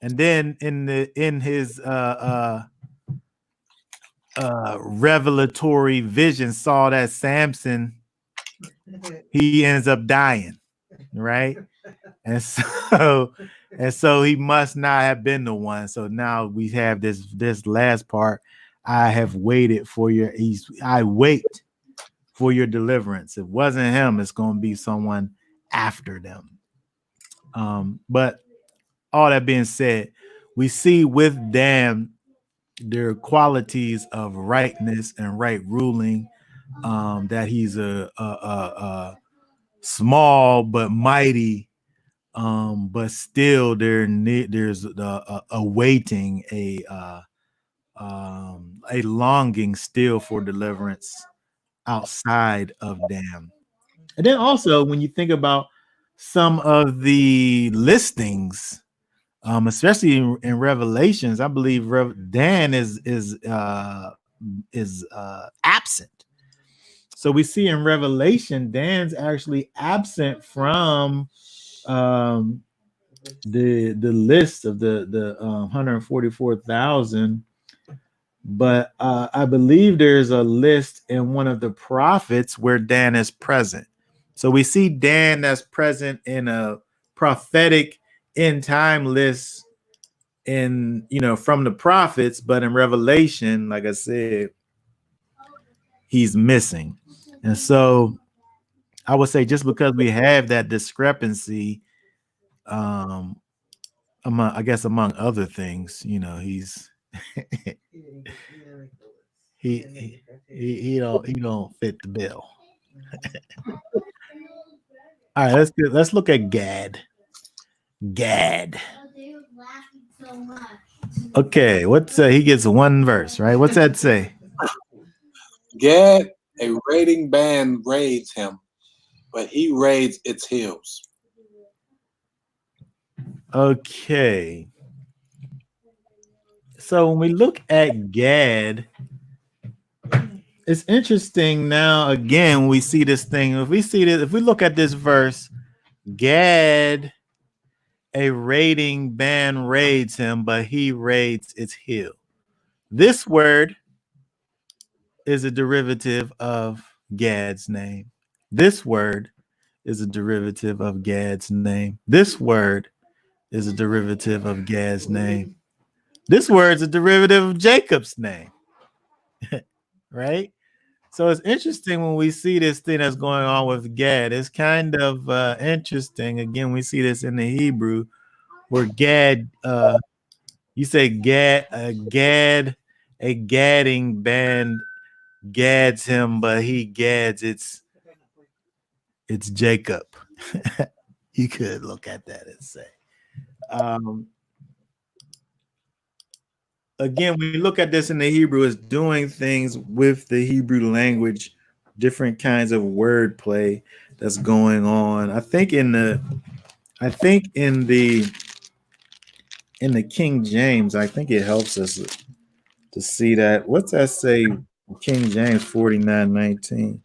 And then in his revelatory vision saw that Samson, he ends up dying, right? And so he must not have been the one. So now we have this last part. I have waited for I wait for your deliverance. It wasn't him, it's going to be someone after them. But all that being said, we see with Dan their qualities of rightness and right ruling, that he's a small but mighty, but still there's awaiting a longing still for deliverance outside of Dan. And then also when you think about some of the listings, especially in Revelations, I believe Dan is absent. So we see in Revelation, Dan's actually absent from the list of the 144,000. But I believe there's a list in one of the prophets where Dan is present. So we see Dan that's present in a prophetic end time list from the prophets, but in Revelation, like I said, he's missing. And so I would say just because we have that discrepancy, among other things, he's he don't fit the bill. All right, let's look at Gad. Okay, what's he gets one verse, right? What's that say? Gad, a raiding band raids him, but he raids its hills. Okay. So when we look at Gad, it's interesting now, again, we see this thing. If we look at this verse, Gad, a raiding band raids him, but he raids its hill. This word is a derivative of Gad's name. This word is a derivative of Gad's name. This word is a derivative of Gad's name. This word is a derivative of Jacob's name. Right? So it's interesting when we see this thing that's going on with Gad. It's kind of interesting. Again, we see this in the Hebrew where Gad, you say Gad, a gadding band gads him, but he gads it's Jacob. You could look at that and say. Again, when you look at this in the Hebrew, it's doing things with the Hebrew language, different kinds of wordplay that's going on. I think in the King James, I think it helps us to see that. What's that say? King James 49:19.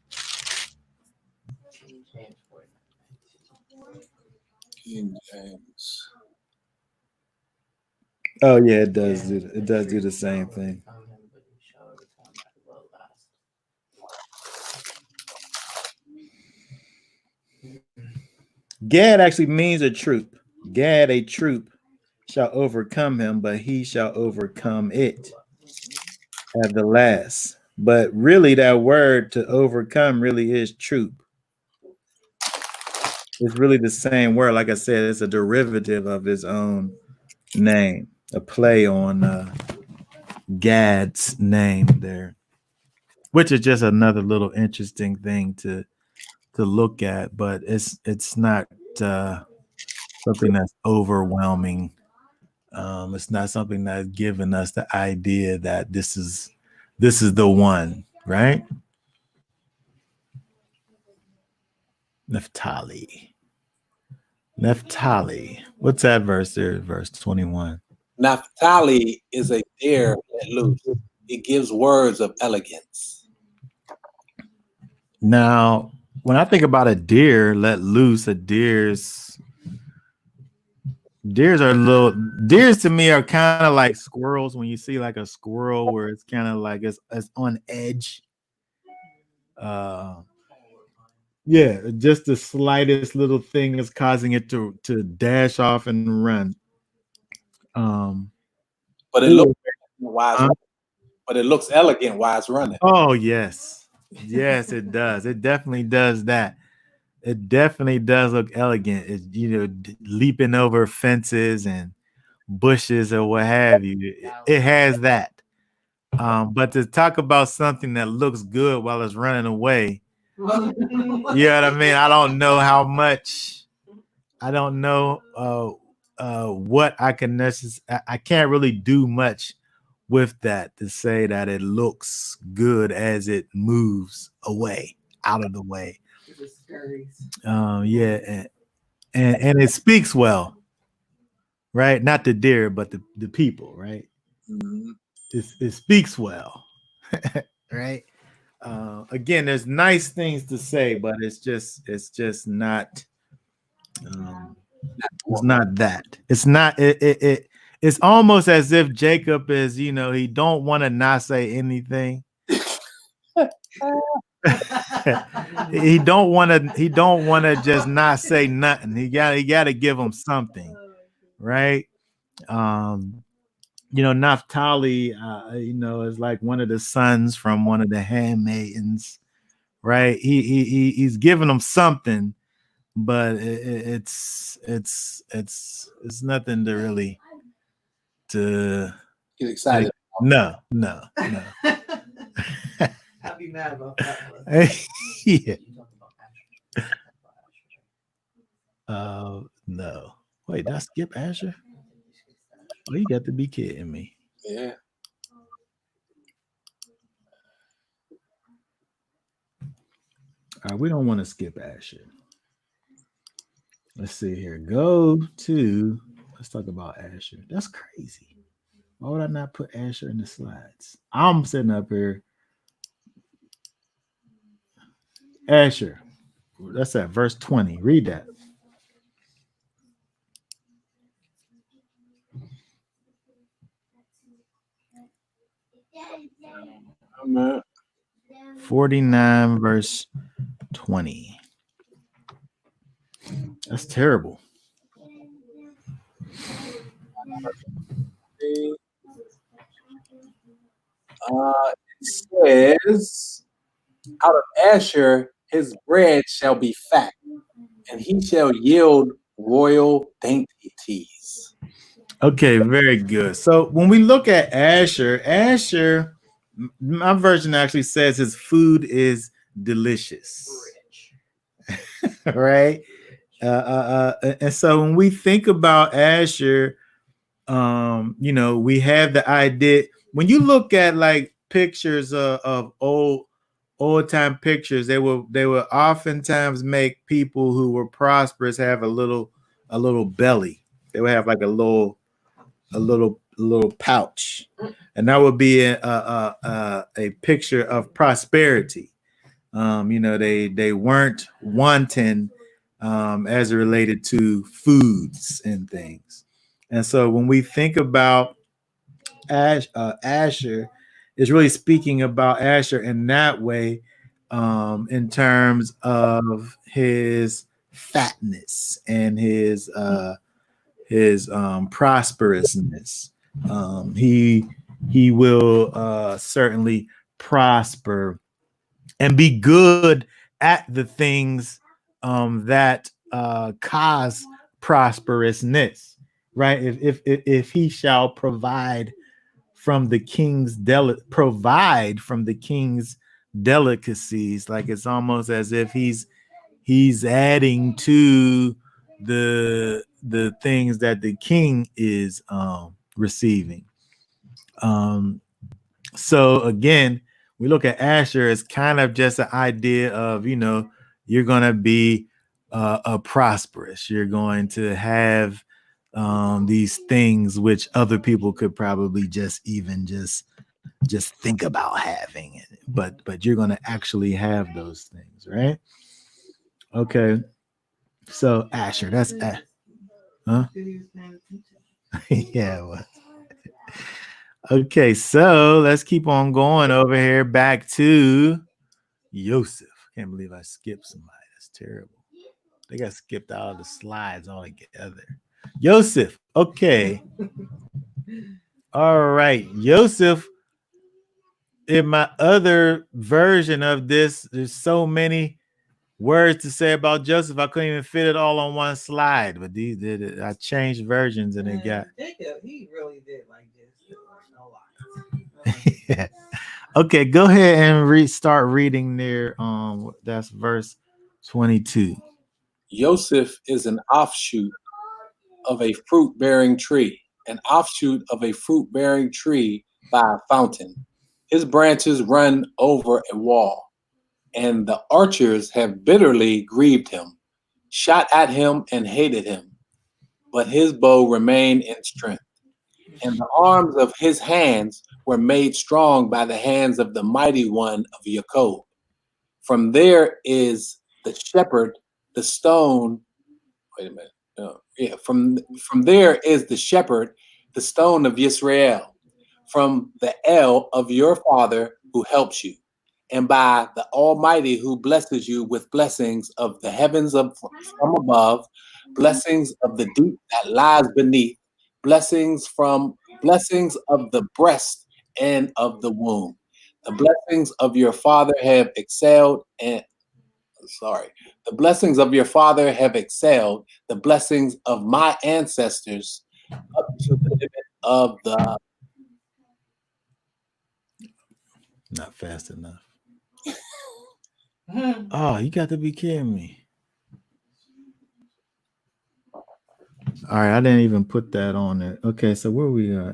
King James. Oh yeah, it does do the same thing. Gad actually means a troop. Gad, a troop, shall overcome him, but he shall overcome it at the last. But really, that word to overcome really is troop. It's really the same word. Like I said, it's a derivative of his own name, a play on Gad's name there, which is just another little interesting thing to look at. But it's not something that's overwhelming. It's not something that's given us the idea that this is This is the one, right? Naphtali. Naphtali. What's that verse there? Verse 21. Naphtali is a deer let loose. It gives words of elegance. Now, when I think about a deer let loose, deers are little deers to me are kind of like squirrels. When you see like a squirrel where it's kind of like it's on edge. Yeah, just the slightest little thing is causing it to dash off and run. Um, But it looks or- wise. But it looks elegant while it's running. oh yes, yes, it does. It definitely does that. It definitely does look elegant. It's leaping over fences and bushes or what have you. It has that. But to talk about something that looks good while it's running away, you know what I mean? I don't know how much. I don't know what I can necessarily. I can't really do much with that to say that it looks good as it moves away, out of the way. Yeah, and it speaks well, right? Not the deer, but the people, right? Mm-hmm. It speaks well, right? Again, there's nice things to say, but it's just not. It's not that. It's not. It's almost as if Jacob is. He don't want to not say anything. He don't want to. He don't want to just not say nothing. He got to give him something, right? Naphtali, is like one of the sons from one of the handmaidens, right? He's giving them something, but it's nothing to really to Get excited. no. I'd be mad about that. Yeah. No. Wait, did I skip Asher? Oh, you got to be kidding me. Yeah. We don't want to skip Asher. Let's see here. Let's talk about Asher. That's crazy. Why would I not put Asher in the slides? I'm sitting up here. Asher. That's at verse 20. Read that. Amen. 49 verse 20. That's terrible. It says, out of Asher his bread shall be fat, and he shall yield royal dainties. Okay, very good. So when we look at Asher, my version actually says his food is delicious. Right? And so when we think about Asher, we have the idea when you look at like pictures of old time pictures, they will oftentimes make people who were prosperous have a little belly. They would have like a little pouch, and that would be a picture of prosperity. They weren't wanting as it related to foods and things. And so when we think about Asher, is really speaking about Asher in that way, in terms of his fatness and his prosperousness. He will certainly prosper and be good at the things that cause prosperousness, right? If he shall provide from the king's delicacies, like it's almost as if he's adding to the things that the king is receiving. So again, we look at Asher as kind of just an idea of, you're going to be a prosperous. You're going to have these things which other people could probably just think about having it, but you're going to actually have those things, right? Okay, so Asher, huh? Yeah. Well. Okay, so let's keep on going over here back to Yosef. Can't believe I skipped somebody. That's terrible. I think I skipped all the slides altogether. Yosef. Okay. All right. Yosef. In my other version of this, there's so many words to say about Joseph. I couldn't even fit it all on one slide. But these did it. I changed versions and it got. Jacob, he really did like this a lot. Yeah. Okay, go ahead and start reading there. That's verse 22. Joseph is an offshoot of a fruit-bearing tree, an offshoot of a fruit-bearing tree by a fountain. His branches run over a wall, and the archers have bitterly grieved him, shot at him and hated him. But his bow remained in strength, and the arms of his hands were made strong by the hands of the mighty one of Jacob. From there is the shepherd, the stone. Wait a minute. Yeah, from there is the shepherd, the stone of Israel, from the El of your father who helps you, and by the Almighty who blesses you with blessings of the heavens from above, blessings of the deep that lies beneath, blessings of the breast and of the womb. The blessings of your father have excelled and sorry. The blessings of your father have excelled the blessings of my ancestors up to the limit of the. Not fast enough. Oh, you got to be kidding me. All right, I didn't even put that on there. Okay, so where we are?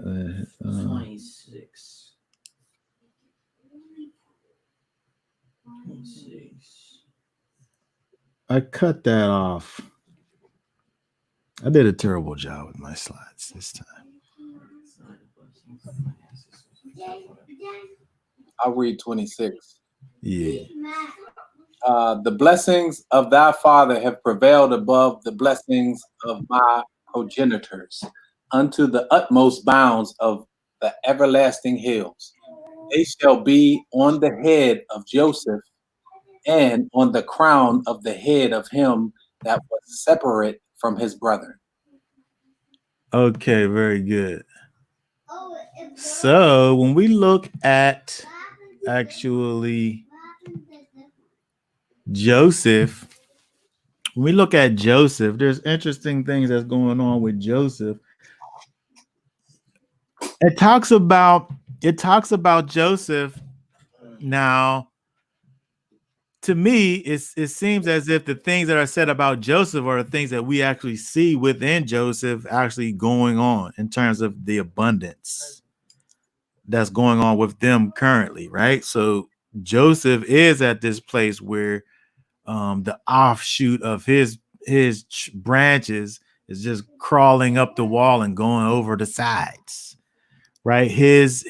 26. 26. I cut that off. I did a terrible job with my slides this time. I'll read 26. Yeah. The blessings of thy father have prevailed above the blessings of my progenitors unto the utmost bounds of the everlasting hills. They shall be on the head of Joseph and on the crown of the head of him that was separate from his brethren. Okay, very good. So when we look at actually Joseph, when we look at Joseph, there's interesting things that's going on with Joseph. It talks about Joseph. Now, to me, it seems as if the things that are said about Joseph are the things that we actually see within Joseph actually going on in terms of the abundance that's going on with them currently, right? So Joseph is at this place where the offshoot of his branches is just crawling up the wall and going over the sides, right? His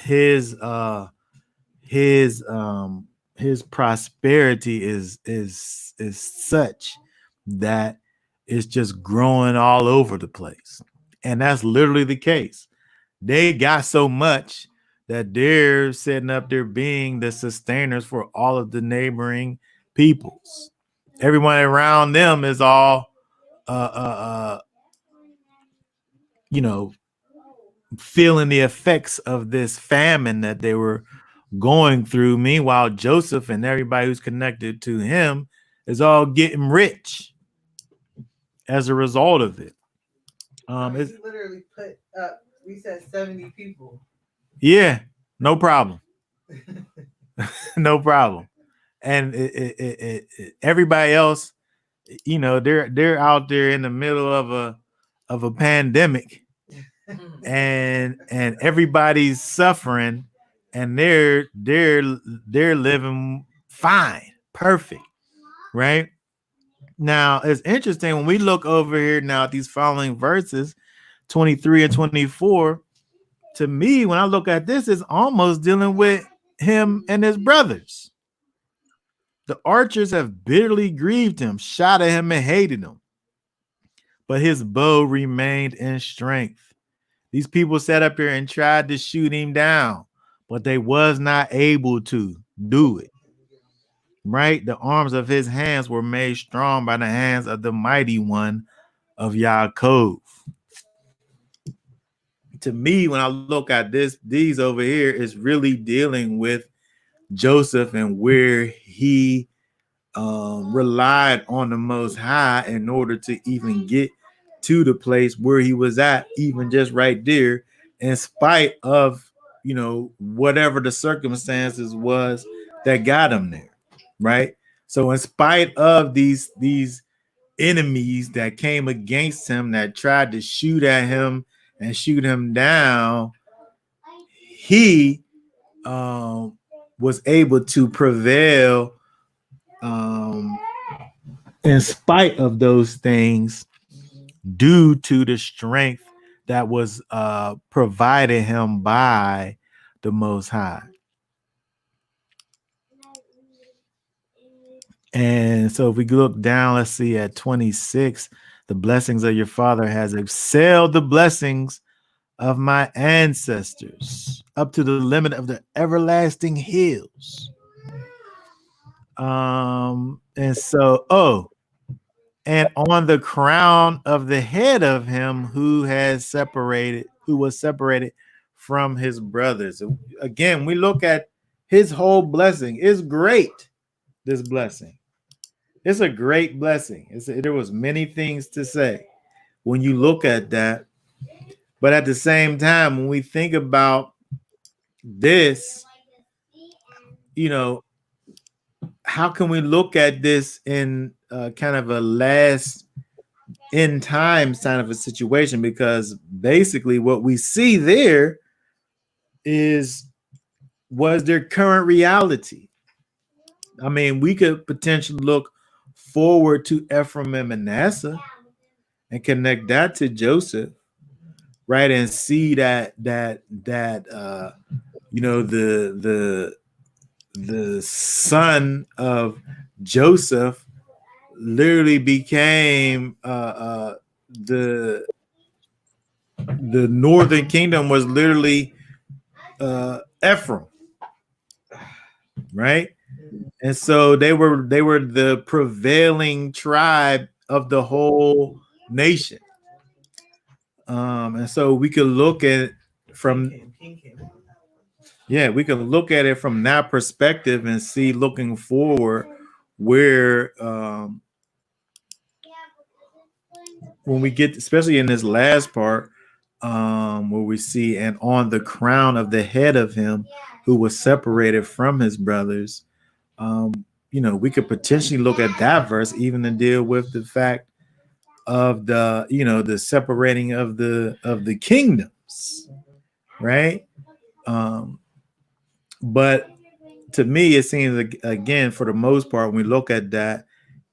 prosperity is such that it's just growing all over the place, and that's literally the case. They got so much that they're setting up there being the sustainers for all of the neighboring peoples. Everyone around them is all feeling the effects of this famine that they were going through. Meanwhile, Joseph and everybody who's connected to him is all getting rich as a result of it. He literally put up, we said 70 people. Yeah, no problem. No problem. And everybody else, they're out there in the middle of a pandemic, and everybody's suffering, and they're living fine, perfect, right? Now it's interesting when we look over here now at these following verses, 23 and 24. To me, when I look at this, it's almost dealing with him and his brothers. The archers have bitterly grieved him, shot at him, and hated him, but his bow remained in strength. These people sat up here and tried to shoot him down, but they was not able to do it. Right? The arms of his hands were made strong by the hands of the mighty one of Yaakov. To me, when I look at these over here is really dealing with Joseph and where he relied on the Most High in order to even get to the place where he was at, even just right there, in spite of whatever the circumstances was that got him there, right? So in spite of these enemies that came against him, that tried to shoot at him and shoot him down, he was able to prevail in spite of those things due to the strength that was provided him by the Most High. And so if we look down, let's see at 26, the blessings of your father has excelled the blessings of my ancestors up to the limit of the everlasting hills. And so, and on the crown of the head of him who was separated from his brothers. Again, we look at his whole blessing. It's great, this blessing. It's a great blessing. There was many things to say when you look at that. But at the same time, when we think about this, how can we look at this in kind of a last end times kind of a situation? Because basically what we see there was their current reality. I mean, we could potentially look forward to Ephraim and Manasseh and connect that to Joseph, right? And see that the son of Joseph literally became the northern kingdom was literally Ephraim, right? And so they were the prevailing tribe of the whole nation. And so we could look at we can look at it from that perspective and see, looking forward, where when we get, especially in this last part, where we see, and on the crown of the head of him who was separated from his brothers, we could potentially look at that verse even to deal with the fact of the separating of the kingdoms, right? But to me, it seems like, again, for the most part, when we look at that,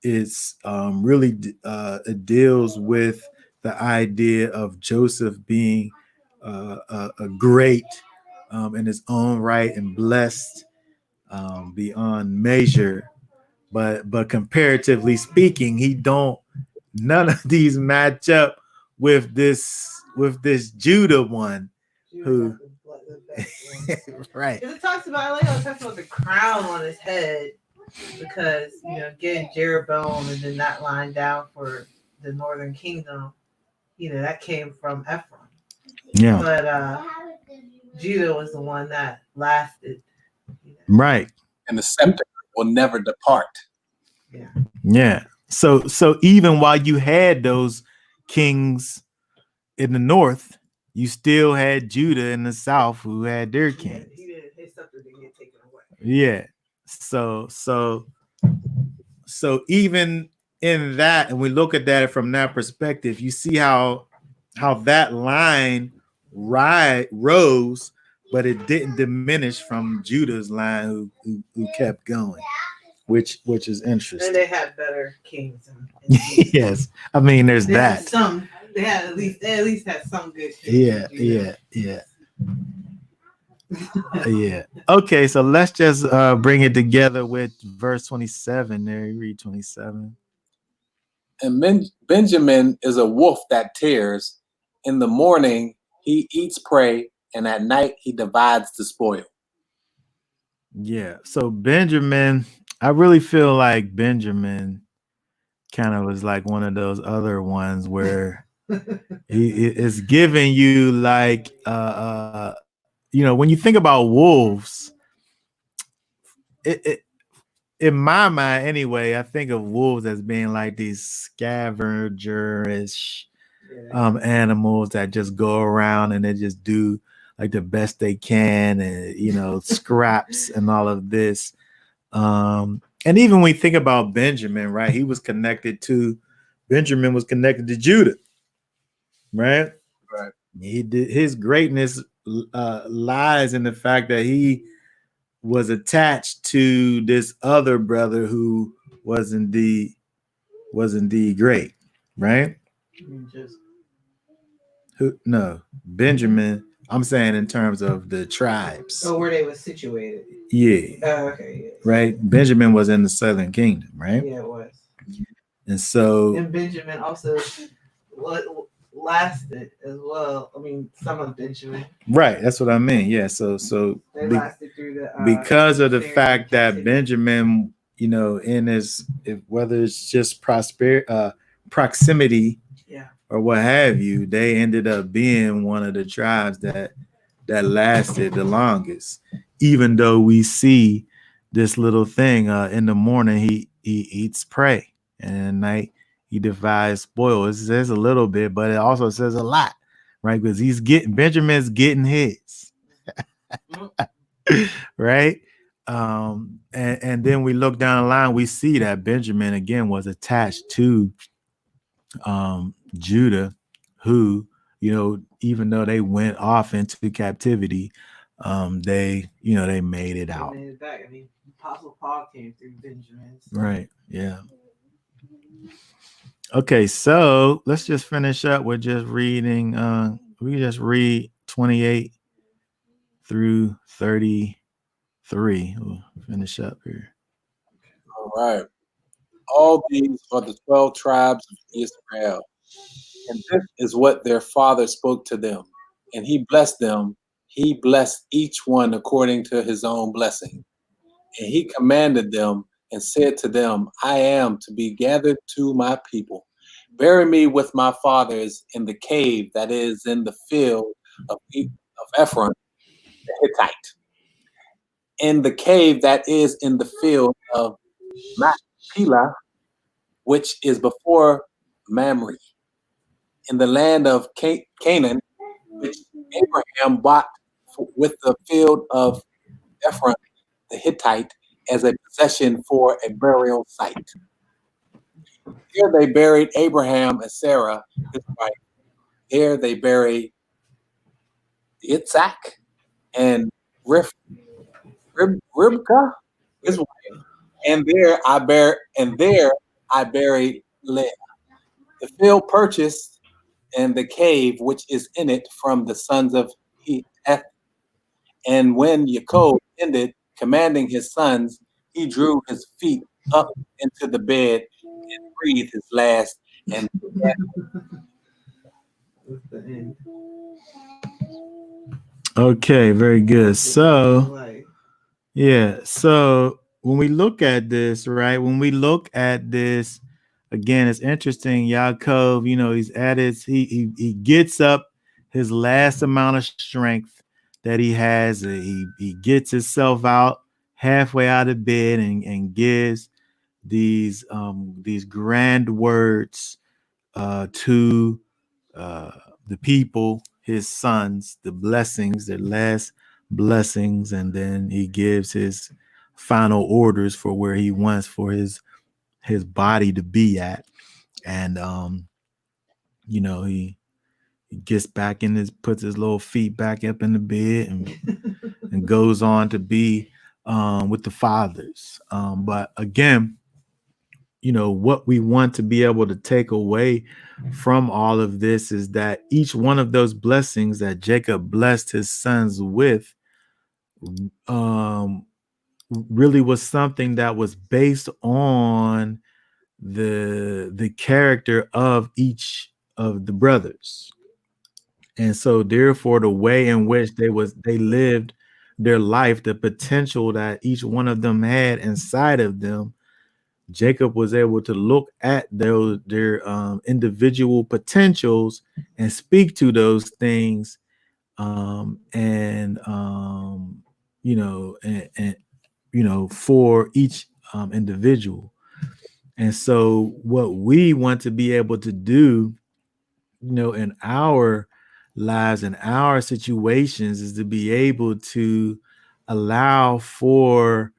it's really it deals with the idea of Joseph being a great in his own right and blessed beyond measure, but comparatively speaking, none of these match up with this Judah one, who right. Because it talks about, it talks about the crown on his head, because again, Jeroboam, and then that line down for the northern kingdom, that came from Ephraim. Yeah. But Judah was the one that lasted. Right. And the scepter will never depart. Yeah. Yeah. So even while you had those kings in the north, you still had Judah in the south who had their kings. His scepter didn't get taken away. Yeah. So even in that, and we look at that from that perspective, you see how that line rose but it didn't diminish from Judah's line who kept going, which is And interesting. they had better kings. Yes, I mean there's They had that. some. They at least had some good kings. Yeah, yeah. Yeah. Okay, so let's just bring it together with verse 27 there. You read 27. And Benjamin is a wolf that tears. In the morning he eats prey, and at night he divides the spoil. Yeah. So Benjamin, I really feel like Benjamin kind of was like one of those other ones where he is giving you like when you think about wolves, it in my mind anyway, I think of wolves as being like these scavenger-ish animals that just go around and they just do like the best they can, and scraps and all of this. And even when we think about Benjamin, right? Benjamin was connected to Judah, right? Right. His greatness lies in the fact that he was attached to this other brother who was indeed great, right? Benjamin. I'm saying in terms of the tribes. Oh, where they were situated. Yeah. Oh, okay. Yeah. Right. Benjamin was in the southern kingdom, right? Yeah, it was. And so. And Benjamin also lasted as well. I mean, some of Benjamin. Right. That's what I mean. Yeah. So they lasted through the because of the fact that Benjamin, in his whether it's just proximity, or what have you, they ended up being one of the tribes that lasted the longest. Even though we see this little thing, in the morning he eats prey, and at night he divides spoil. It says a little bit, but it also says a lot, right? Because Benjamin's getting his. Right. And then we look down the line, we see that Benjamin again was attached to Judah, who, even though they went off into captivity, they made it out. They made it back. I mean, Apostle Paul came through Benjamin. Right. Yeah. Okay, so let's just finish up with just reading. We can just read 28 through 33. We'll finish up here. All right. All these are the 12 tribes of Israel, and this is what their father spoke to them. And he blessed them. He blessed each one according to his own blessing. And he commanded them and said to them, I am to be gathered to my people. Bury me with my fathers in the cave that is in the field of Ephron the Hittite, in the cave that is in the field of Machpelah, which is before Mamre, in the land of Canaan, which Abraham bought with the field of Ephron the Hittite as a possession for a burial site. Here they buried Abraham and Sarah, his wife. There they buried Yitzhak and Ribka, his wife. And there I buried Leah. The field purchased and the cave which is in it from the sons of Heth. And when Yaakov ended commanding his sons, he drew his feet up into the bed and breathed his last. And okay, very good. So, yeah. So when we look at this, right? When we look at this again, it's interesting. Yaakov, he's at his, he gets up his last amount of strength that he has. He gets himself out halfway out of bed and gives these grand words to the people, his sons, the blessings, their last blessings, and then he gives his final orders for where he wants for his body to be at. And he He gets back in his, puts his little feet back up in the bed, and goes on to be with the fathers. But again, what we want to be able to take away from all of this is that each one of those blessings that Jacob blessed his sons with um, really was something that was based on the character of each of the brothers. And so therefore the way in which they lived their life, the potential that each one of them had inside of them, Jacob was able to look at their individual potentials and speak to those things, and for each individual. And so what we want to be able to do, in our lives and our situations, is to be able to allow for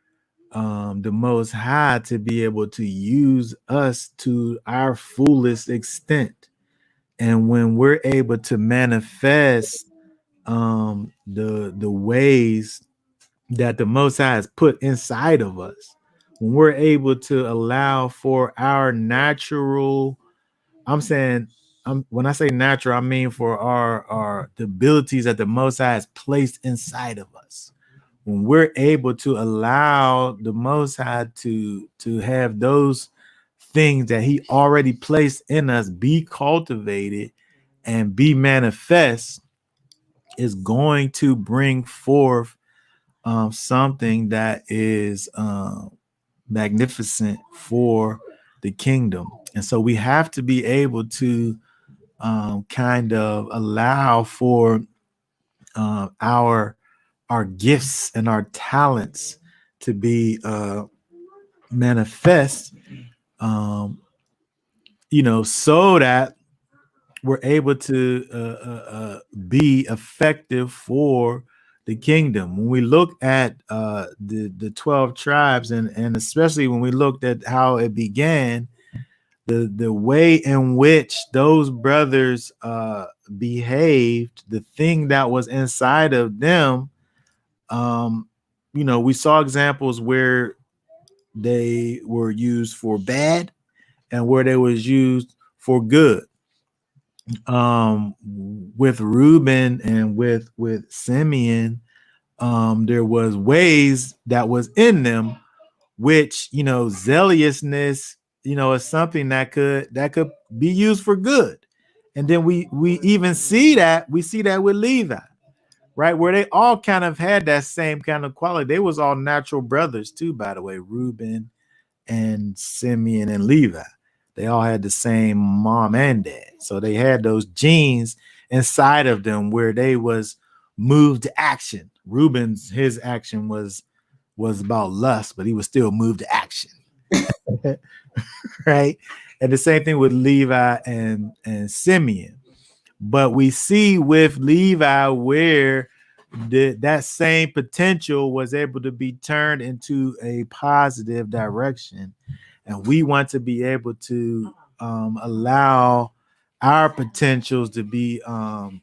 the Most High to be able to use us to our fullest extent. And when we're able to manifest the ways that the Most High has put inside of us, when we're able to allow for our natural, I'm saying, when I say natural, I mean for our the abilities that the Most High has placed inside of us. When we're able to allow the Most High to have those things that He already placed in us be cultivated and be manifest, is going to bring forth something that is magnificent for the kingdom. And so we have to be able to kind of allow for our gifts and our talents to be manifest, so that we're able to be effective for the kingdom. When we look at the 12 tribes, and especially when we looked at how it began, the way in which those brothers behaved, the thing that was inside of them, we saw examples where they were used for bad and where they was used for good. With Reuben and with Simeon, there was ways that was in them, which zealousness, is something that could be used for good. And then we even see that with Levi, right, where they all kind of had that same kind of quality. They was all natural brothers too, by the way. Reuben and Simeon and Levi, they all had the same mom and dad, so they had those genes inside of them where they was moved to action. Reuben's, his action was about lust, but he was still moved to action. Right. And the same thing with Levi and Simeon. But we see with Levi where that same potential was able to be turned into a positive direction. And we want to be able to allow our potentials to be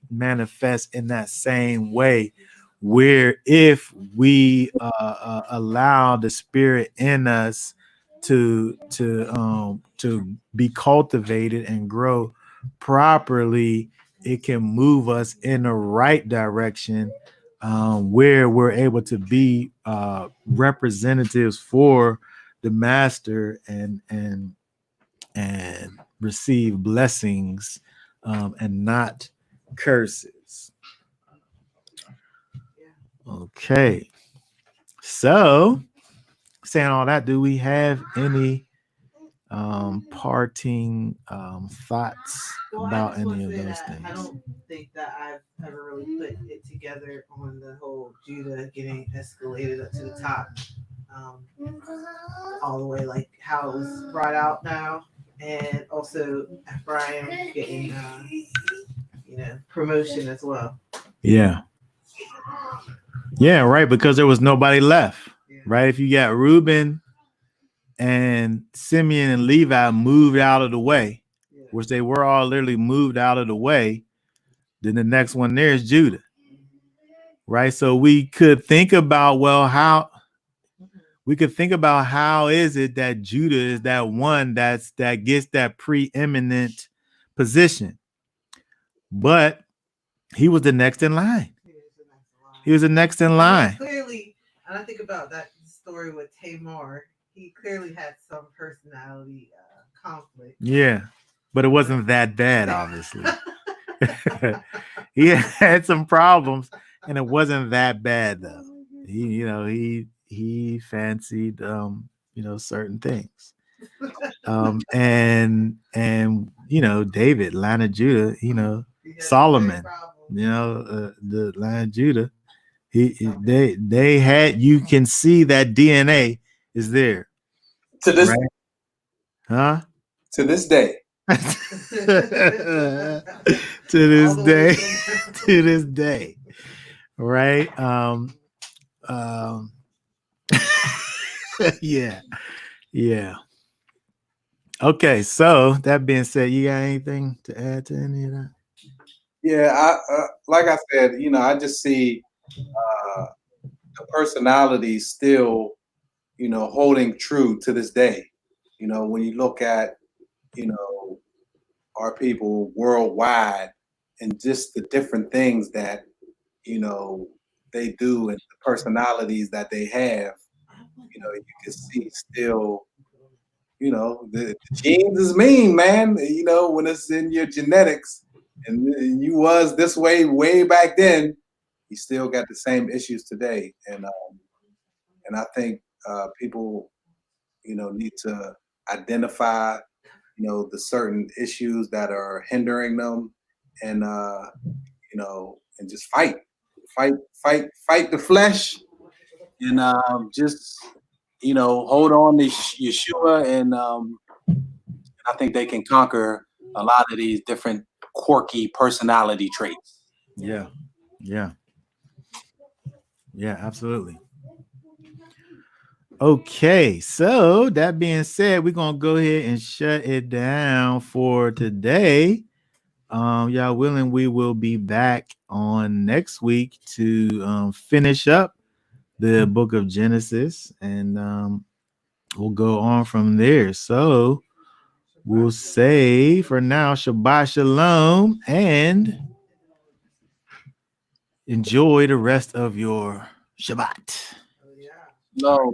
manifest in that same way, where if we allow the spirit in us to be cultivated and grow properly, it can move us in the right direction, where we're able to be representatives for the master and receive blessings, and not curses. Okay, so saying all that, do we have any parting thoughts about any of those things? I don't think that I've ever really put it together on the whole Judah getting escalated up to the top, all the way, like how it was brought out now, and also Ephraim getting promotion as well. Yeah, right, because there was nobody left. Yeah. Right, if you got Reuben and Simeon and Levi moved out of the way, which they were all literally moved out of the way, Then the next one there is Judah. Right. So we could think about, well, how is it that Judah is that one that gets that preeminent position? But he was the next in line. He was the next in line. Clearly, and I think about that story with Tamar. He clearly had some personality conflict. Yeah, but it wasn't that bad, obviously. He had some problems, and it wasn't that bad though. He fancied certain things. And David, Line of Judah, Solomon, the Line of Judah. They had, you can see that DNA is there. To this, right? Huh? To this day. To this day. Right? Yeah. Okay, so that being said, you got anything to add to any of that? Yeah, I like I said, I just see the personality still, holding true to this day. When you look at, our people worldwide and just the different things that, they do and the personalities that they have, you can see still, the genes is mean, man. When it's in your genetics and you was this way back then, you still got the same issues today. And I think people, need to identify, the certain issues that are hindering them, and and just fight the flesh, and just hold on to Yeshua, and I think they can conquer a lot of these different quirky personality traits. Yeah, absolutely. Okay, so that being said, we're gonna go ahead and shut it down for today. Y'all willing, we will be back on next week to finish up the book of Genesis, and we'll go on from there. So we'll say for now, Shabbat Shalom, and enjoy the rest of your Shabbat. No.